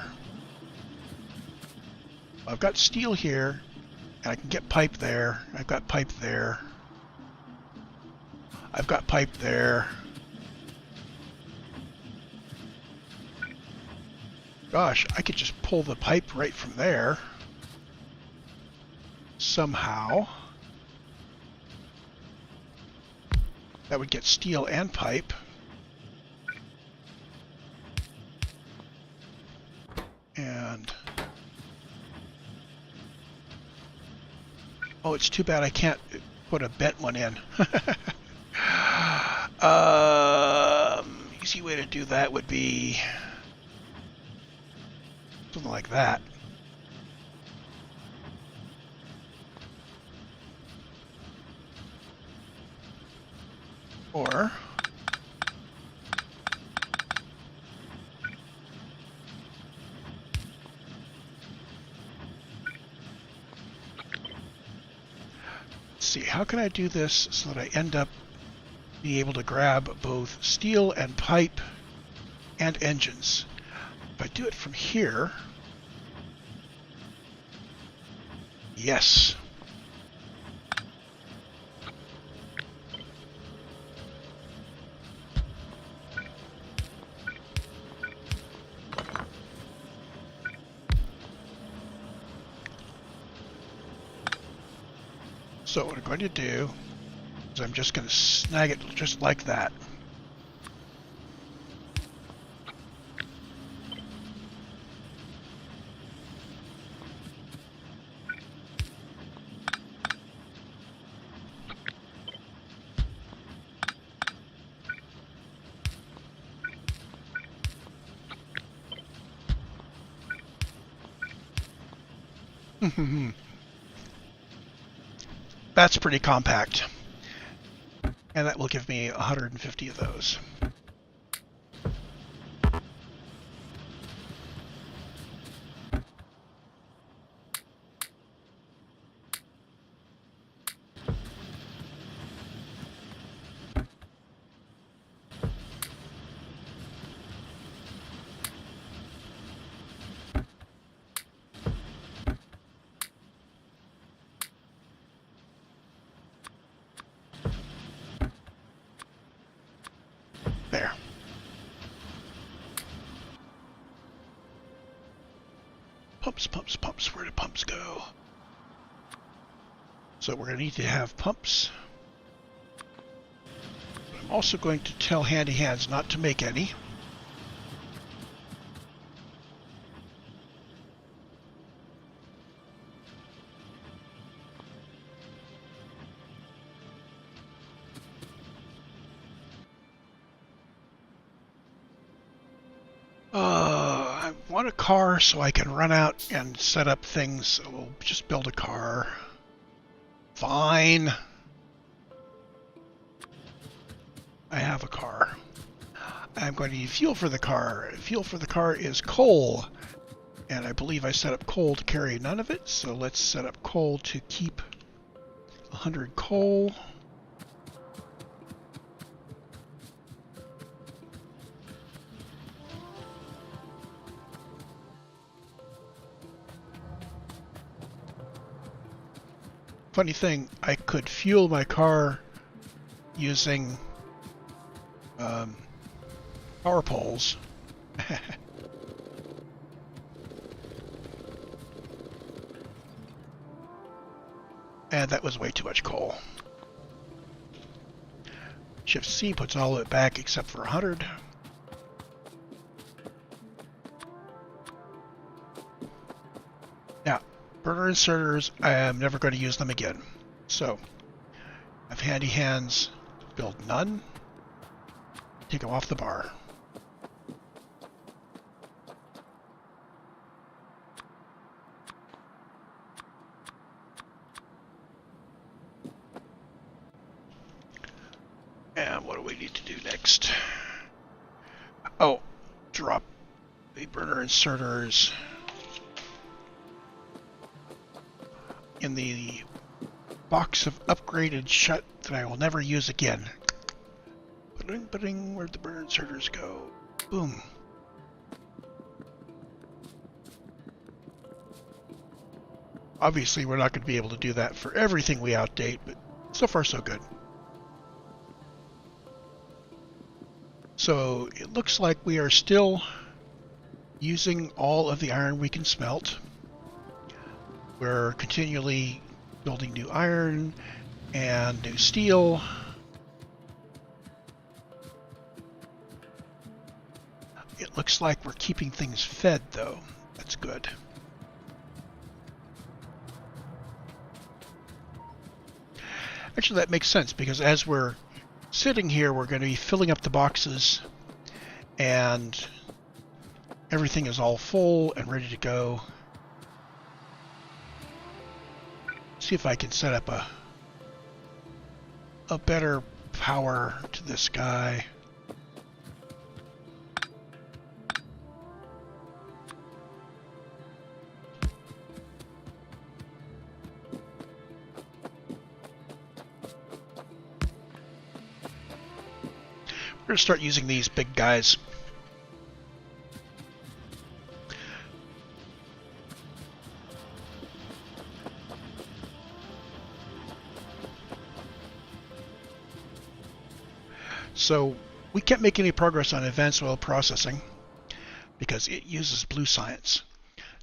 I've got steel here, and I can get pipe there. I've got pipe there. I've got pipe there. Gosh, I could just pull the pipe right from there. Somehow. That would get steel and pipe. And oh, it's too bad I can't put a bent one in. Easy way to do that would be something like that. Or see, how can I do this so that I end up being able to grab both steel and pipe and engines? If I do it from here, yes. So what I'm going to do is I'm just going to snag it just like that. That's pretty compact. And that will give me 150 of those. There. Pumps, pumps, pumps. Where do pumps go? So we're going to need to have pumps. I'm also going to tell Handy Hands not to make any. I want a car so I can run out and set up things. So we'll just build a car. Fine. I have a car. I'm going to need fuel for the car. Fuel for the car is coal. And I believe I set up coal to carry none of it. So let's set up coal to keep 100 coal. Funny thing, I could fuel my car using power poles. And that was way too much coal. Shift C puts all of it back except for 100. Now, burner inserters, I am never going to use them again. So, I have Handy Hands build none. Take them off the bar. And what do we need to do next? Oh, drop the burner inserters in the box of upgraded shut that I will never use again. Where'd the burner inserters go? Boom. Obviously, we're not going to be able to do that for everything we outdate, but so far so good. So it looks like we are still using all of the iron we can smelt. We're continually building new iron and new steel. It looks like we're keeping things fed, though. That's good. Actually, that makes sense, because as we're sitting here, we're going to be filling up the boxes, and everything is all full and ready to go. See if I can set up a better power to this guy. going to start using these big guys. So we can't make any progress on advanced oil processing because it uses blue science.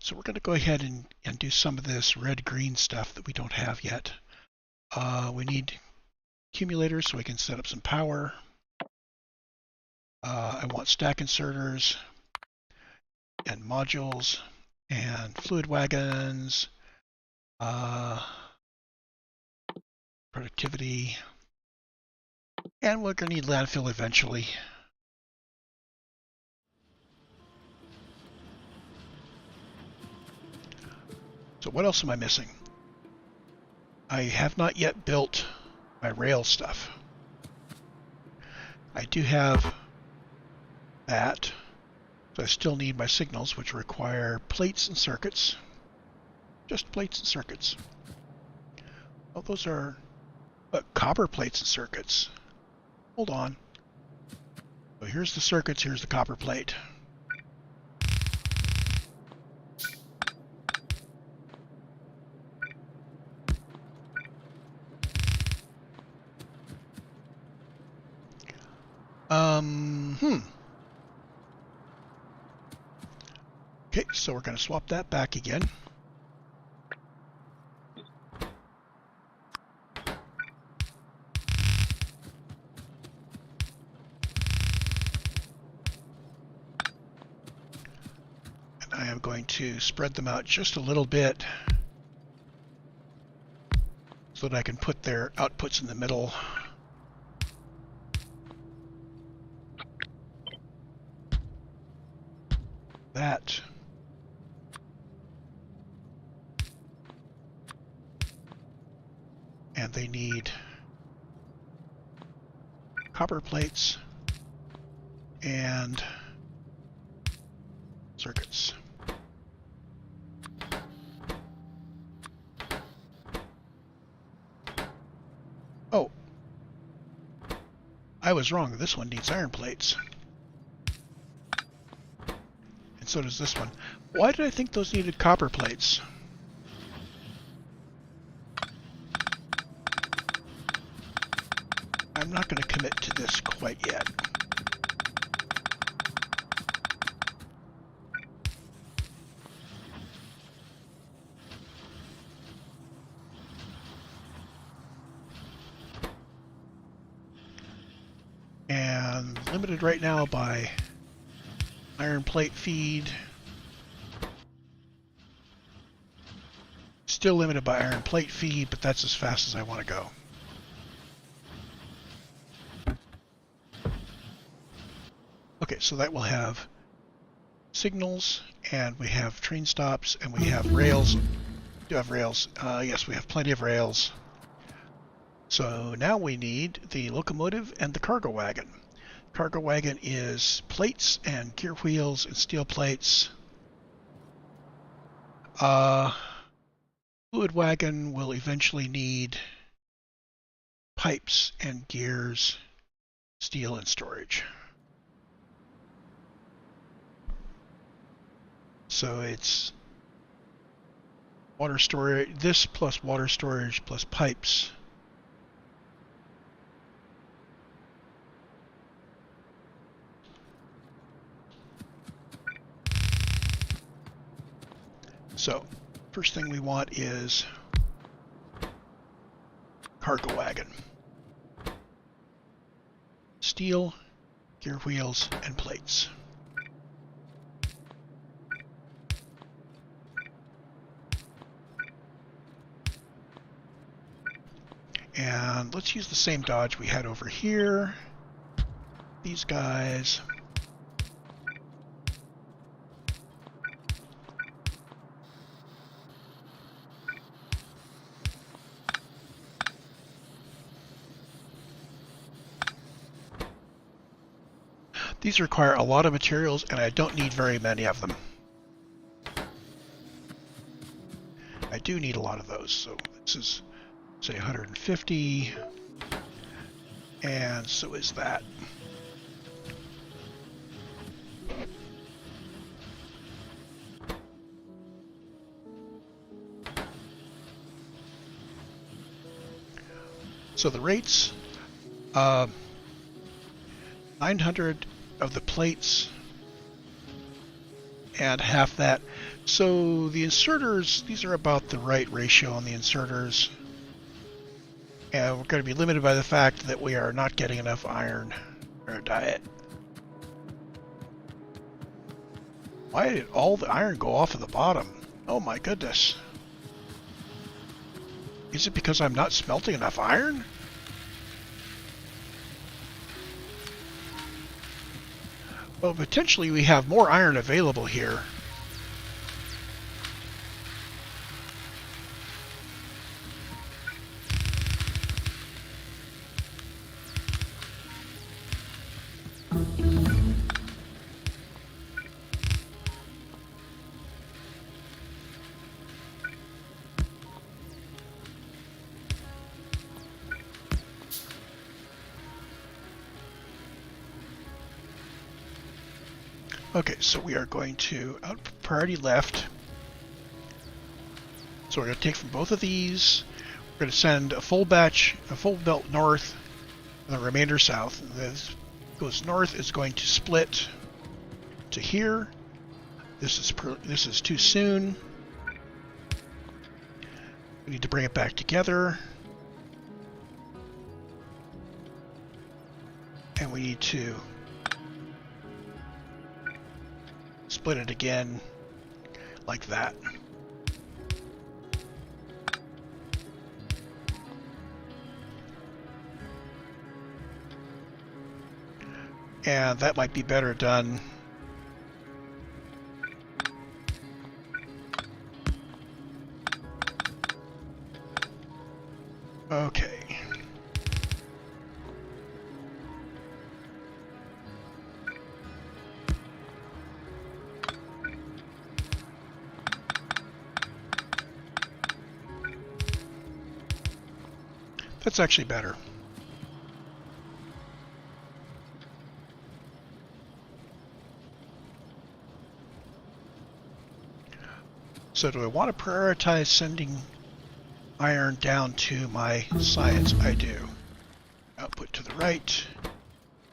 So we're going to go ahead and do some of this red-green stuff that we don't have yet. We need accumulators so we can set up some power. I want stack inserters and modules and fluid wagons, productivity, and we're going to need landfill eventually. So what else am I missing? I have not yet built my rail stuff. I do have that, so I still need my signals, which require plates and circuits. Just plates and circuits. Oh, those are copper plates and circuits. Hold on. So here's the circuits, here's the copper plate. Okay, so we're going to swap that back again. And I am going to spread them out just a little bit so that I can put their outputs in the middle. That. And they need copper plates and circuits. Oh, I was wrong. This one needs iron plates. And so does this one. Why did I think those needed copper plates? I'm not going to commit to this quite yet. And limited right now by iron plate feed. Still limited by iron plate feed, but that's as fast as I want to go. Okay, so that will have signals, and we have train stops, and we have rails. We do have rails. Yes, we have plenty of rails. So now we need the locomotive and the cargo wagon. Cargo wagon is plates and gear wheels and steel plates. Fluid wagon will eventually need pipes and gears, steel and storage. So it's water storage, this plus water storage plus pipes. So first thing we want is cargo wagon. Steel, gear wheels, and plates. And let's use the same dodge we had over here. These guys. These require a lot of materials, and I don't need very many of them. I do need a lot of those, so this is, say, 150, and so is that. So the rates, 900 of the plates and half that. So the inserters, these are about the right ratio on the inserters. And we're going to be limited by the fact that we are not getting enough iron in our diet. Why did all the iron go off at the bottom? Oh my goodness. Is it because I'm not smelting enough iron? Well, potentially we have more iron available here. Okay, so we are going to out priority left. So we're going to take from both of these. We're going to send a full batch, a full belt north, and the remainder south. This goes north is going to split to here. This is too soon. We need to bring it back together. And we need to split it again like that. And that might be better done okay. That's actually better. So do I want to prioritize sending iron down to my science? I do. Output to the right,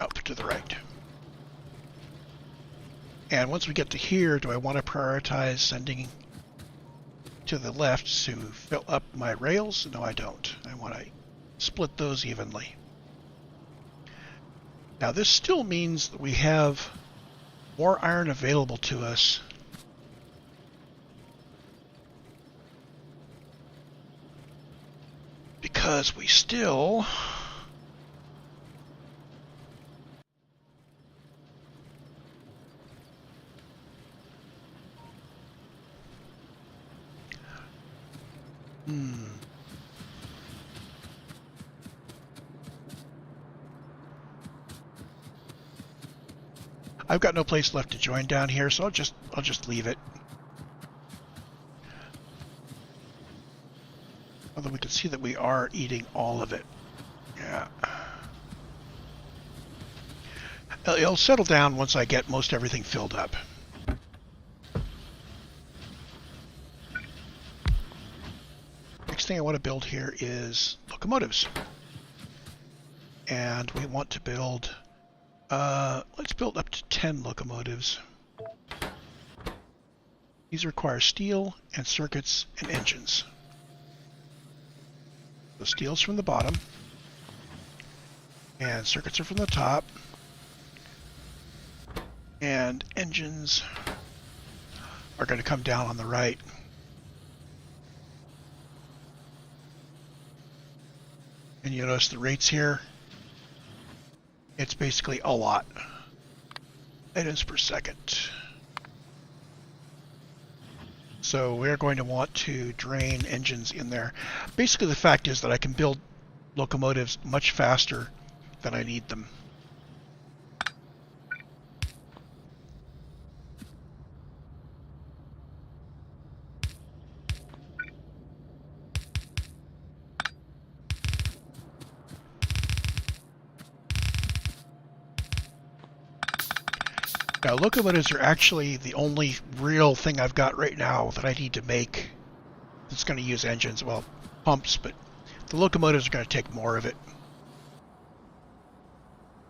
output to the right. And once we get to here, do I want to prioritize sending to the left to fill up my rails? No, I don't. I want to split those evenly. Now this still means that we have more iron available to us because we still I've got no place left to join down here, so I'll just leave it. Although we can see that we are eating all of it. Yeah. It'll settle down once I get most everything filled up. Next thing I want to build here is locomotives. And we want to build, let's build up to 10 locomotives. These require steel and circuits and engines. The steel's from the bottom, and circuits are from the top, and engines are going to come down on the right. And you notice the rates here. It's basically a lot. Items per second. So we're going to want to drain engines in there. Basically the fact is that I can build locomotives much faster than I need them. Now, locomotives are actually the only real thing I've got right now that I need to make that's going to use engines. Well, pumps, but The locomotives are going to take more of it.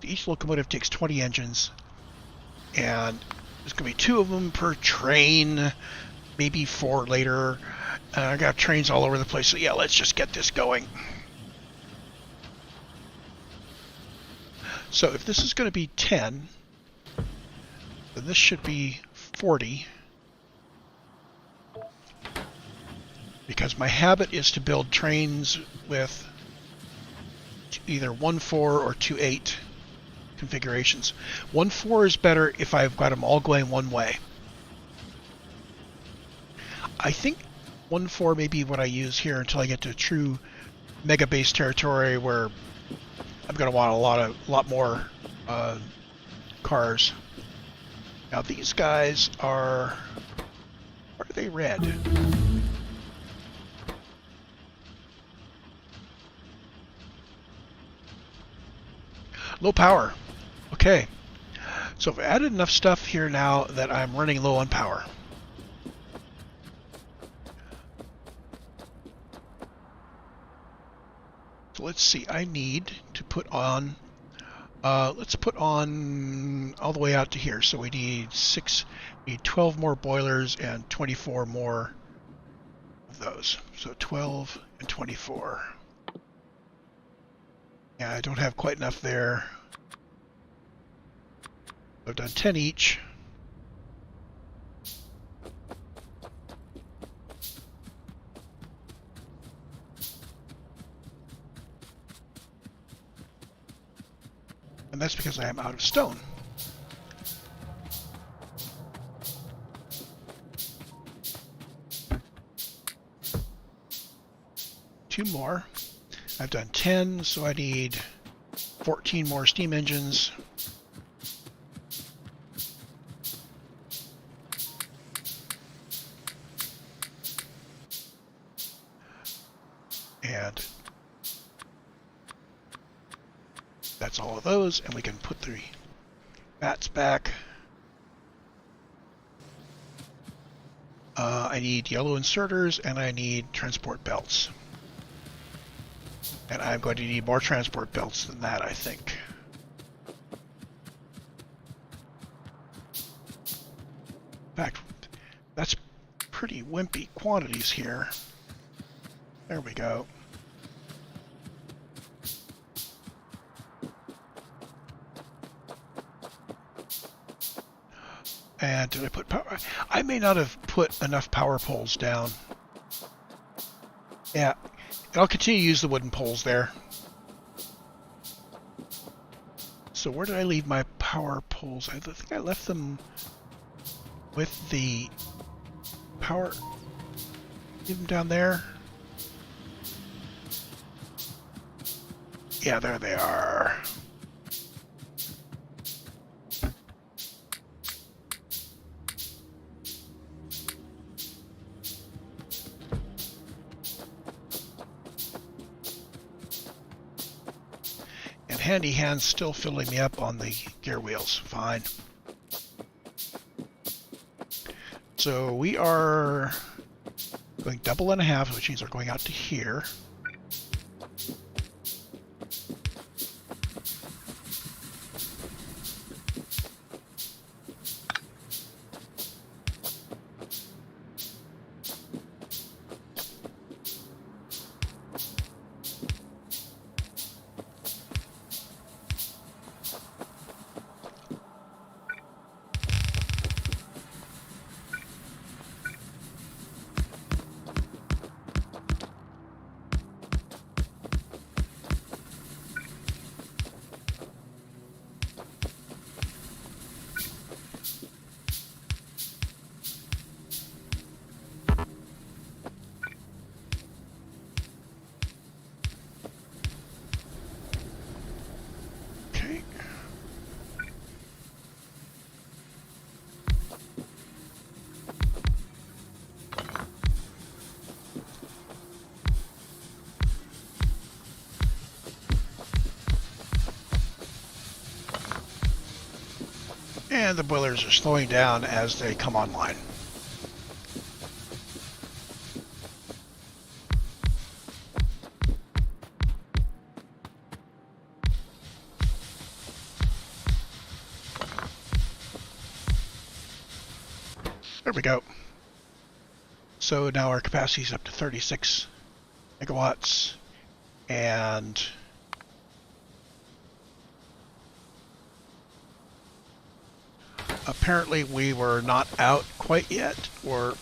Each locomotive takes 20 engines, and there's going to be 2 of them per train, maybe 4 later. I got trains all over the place, so yeah, let's just get this going. So if this is going to be 10, then this should be 40. Because my habit is to build trains with either 1.4 or 2.8 configurations. 1.4 is better if I've got them all going one way. I think 1.4 may be what I use here until I get to true mega base territory where I'm going to want a lot more cars. Now these guys are they red? Low power. Okay. So I've added enough stuff here now that I'm running low on power. So let's see. I need to put on... let's put on all the way out to here. So we need 12 more boilers and 24 more of those. So 12 and 24. Yeah, I don't have quite enough there. I've done 10 each. And that's because I am out of stone. Two more. I've done 10, so I need 14 more steam engines. And that's all of those, and we can put the bats back. I need yellow inserters, and I need transport belts. And I'm going to need more transport belts than that, I think. In fact, that's pretty wimpy quantities here. There we go. And did I put power? I may not have put enough power poles down. Yeah. And I'll continue to use the wooden poles there. So where did I leave my power poles? I think I left them with the power. Leave them down there. Yeah, there they are. Handy Hand's still filling me up on the gear wheels. Fine. So we are going double and a half, which means we're going out to here. And the boilers are slowing down as they come online. There we go. So now our capacity is up to 36 megawatts, and apparently we were not out quite yet, or,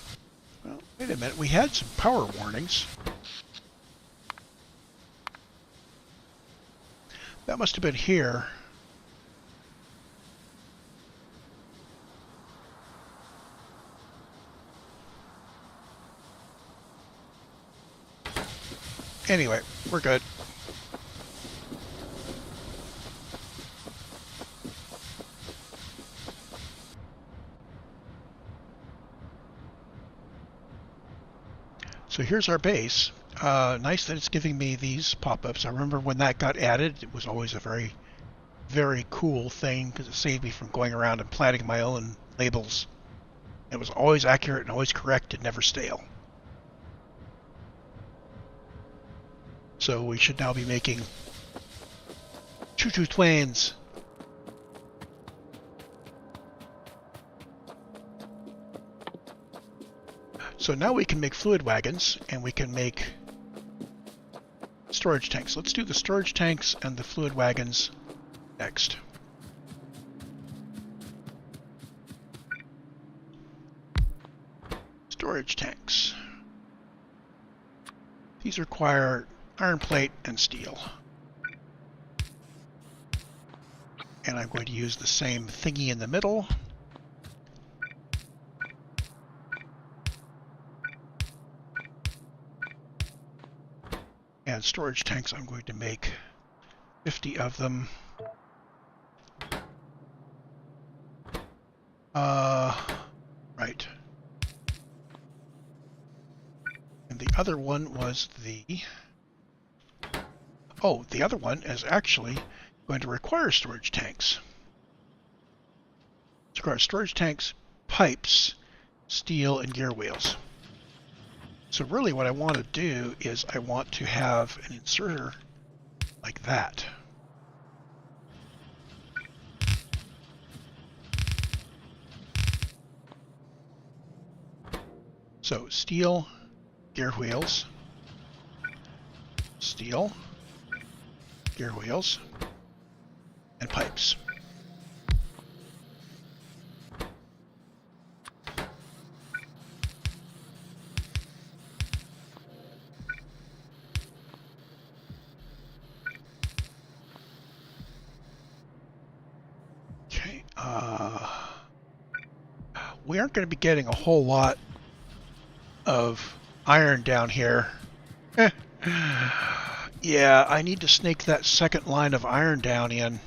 well, wait a minute, we had some power warnings. That must have been here. Anyway, we're good. So here's our base. Nice that it's giving me these pop-ups. I remember when that got added, it was always a very, very cool thing because it saved me from going around and planting my own labels. It was always accurate and always correct and never stale. So we should now be making choo-choo trains. So now we can make fluid wagons, and we can make storage tanks. Let's do the storage tanks and the fluid wagons next. Storage tanks. These require iron plate and steel. And I'm going to use the same thingy in the middle. And storage tanks, I'm going to make 50 of them. Right. And the other one was the... Oh, the other one is actually going to require storage tanks. It requires storage tanks, pipes, steel, and gear wheels. So really what I want to do is I want to have an inserter like that. So steel, gear wheels, steel, gear wheels, and pipes. Okay, we aren't going to be getting a whole lot of iron down here. Yeah, I need to snake that second line of iron down in.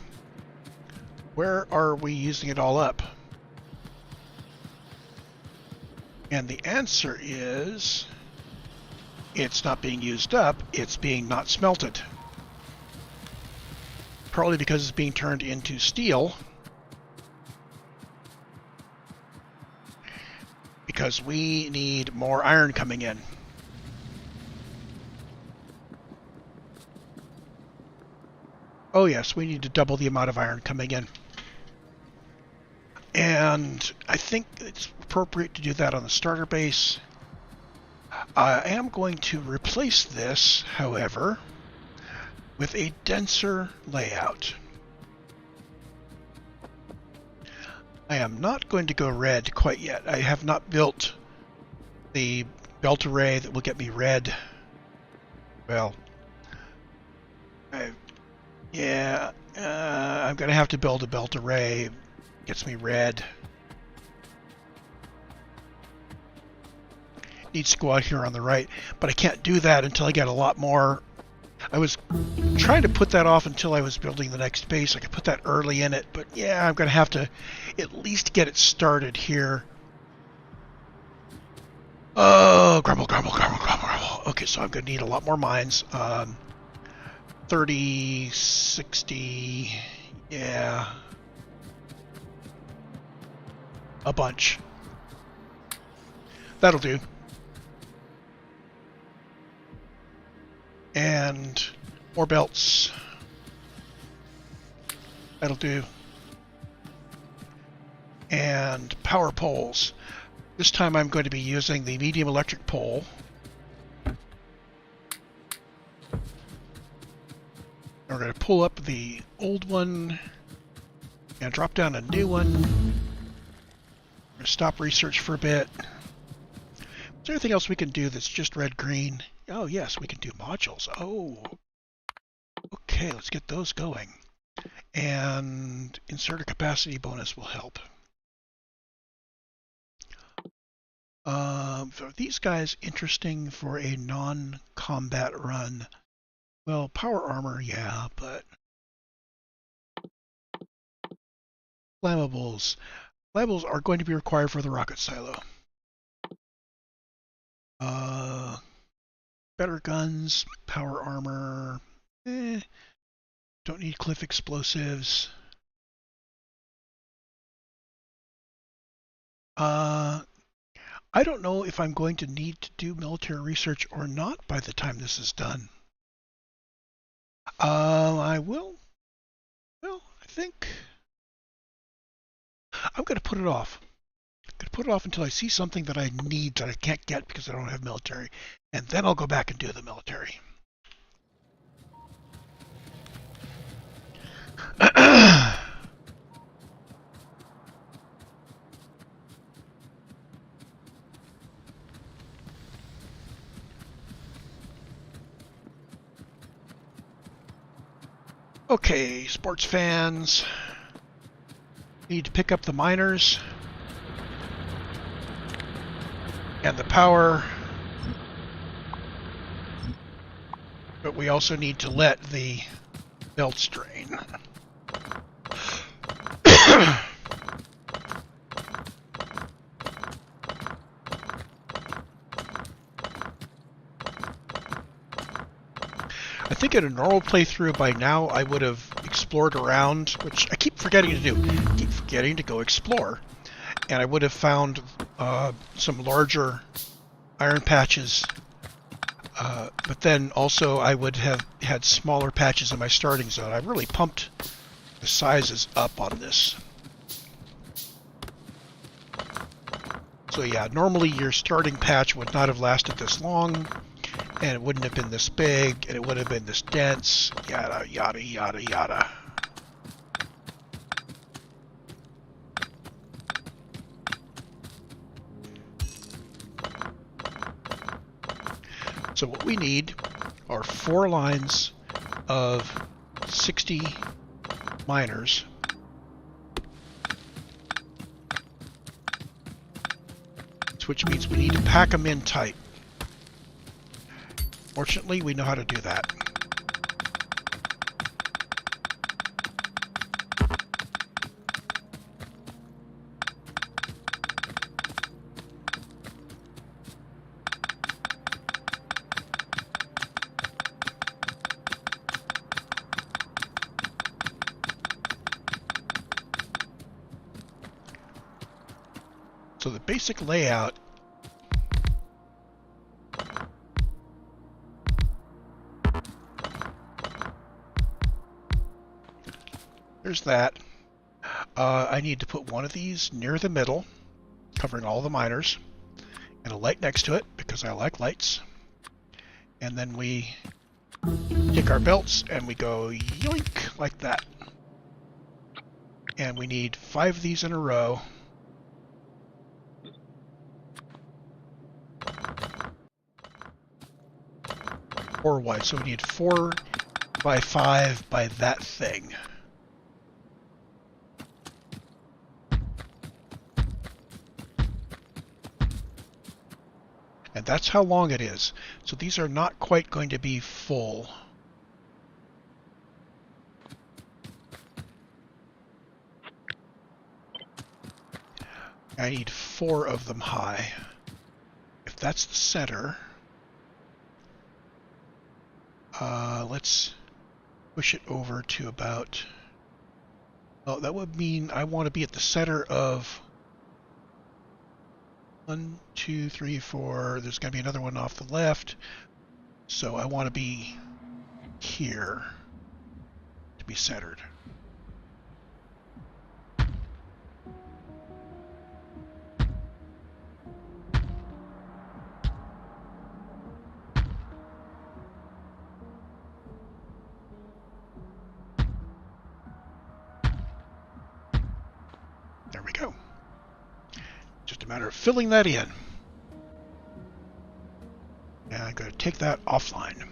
Where are we using it all up? And the answer is it's not being used up, it's being not smelted. Probably because it's being turned into steel. Because we need more iron coming in. Oh yes, we need to double the amount of iron coming in. And I think it's appropriate to do that on the starter base. I am going to replace this, however, with a denser layout. I am not going to go red quite yet. I have not built the belt array that will get me red. Well, I'm going to have to build a belt array. Gets me red. Needs to go out here on the right, but I can't do that until I get a lot more. I was trying to put that off until I was building the next base. I could put that early in it, but yeah, I'm going to have to at least get it started here. Oh, grumble, grumble, grumble, grumble, grumble. Okay, so I'm going to need a lot more mines. 30, 60, yeah. A bunch. That'll do. And more belts. That'll do. And power poles. This time I'm going to be using the medium electric pole. We're going to pull up the old one and drop down a new one. We're going to stop research for a bit. Is there anything else we can do that's just red-green? Oh, yes, we can do modules. Oh, okay, let's get those going. And insert a capacity bonus will help. Are these guys interesting for a non-combat run? Well, power armor, yeah, but flammables. Flammables are going to be required for the rocket silo. Better guns, power armor. Don't need cliff explosives. I don't know if I'm going to need to do military research or not by the time this is done. I will. Well, I think I'm going to put it off. I'm going to put it off until I see something that I need that I can't get because I don't have military, and then I'll go back and do the military. Okay, sports fans. Need to pick up the miners and the power. But we also need to let the belts drain. I think in a normal playthrough by now I would have explored around, which I keep forgetting to do. I keep forgetting to go explore. And I would have found some larger iron patches. But then also I would have had smaller patches in my starting zone. I really pumped the sizes up on this. So yeah, normally your starting patch would not have lasted this long, and it wouldn't have been this big, and it would have been this dense, yada, yada, yada, yada. So what we need are 4 lines of 60 miners. Which means we need to pack them in tight. Fortunately, we know how to do that. So the basic layout there's that. I need to put one of these near the middle, covering all the miners, and a light next to it because I like lights. And then we take our belts and we go yoink like that. And we need 5 of these in a row. Four wide, so we need 4 by 5 by that thing. And that's how long it is. So these are not quite going to be full. I need 4 of them high. If that's the center, let's push it over to about, well, that would mean I want to be at the center of 1, 2, 3, 4. There's going to be another one off the left. So I want to be here to be centered. There we go. Just a matter of filling that in. And I'm going to take that offline.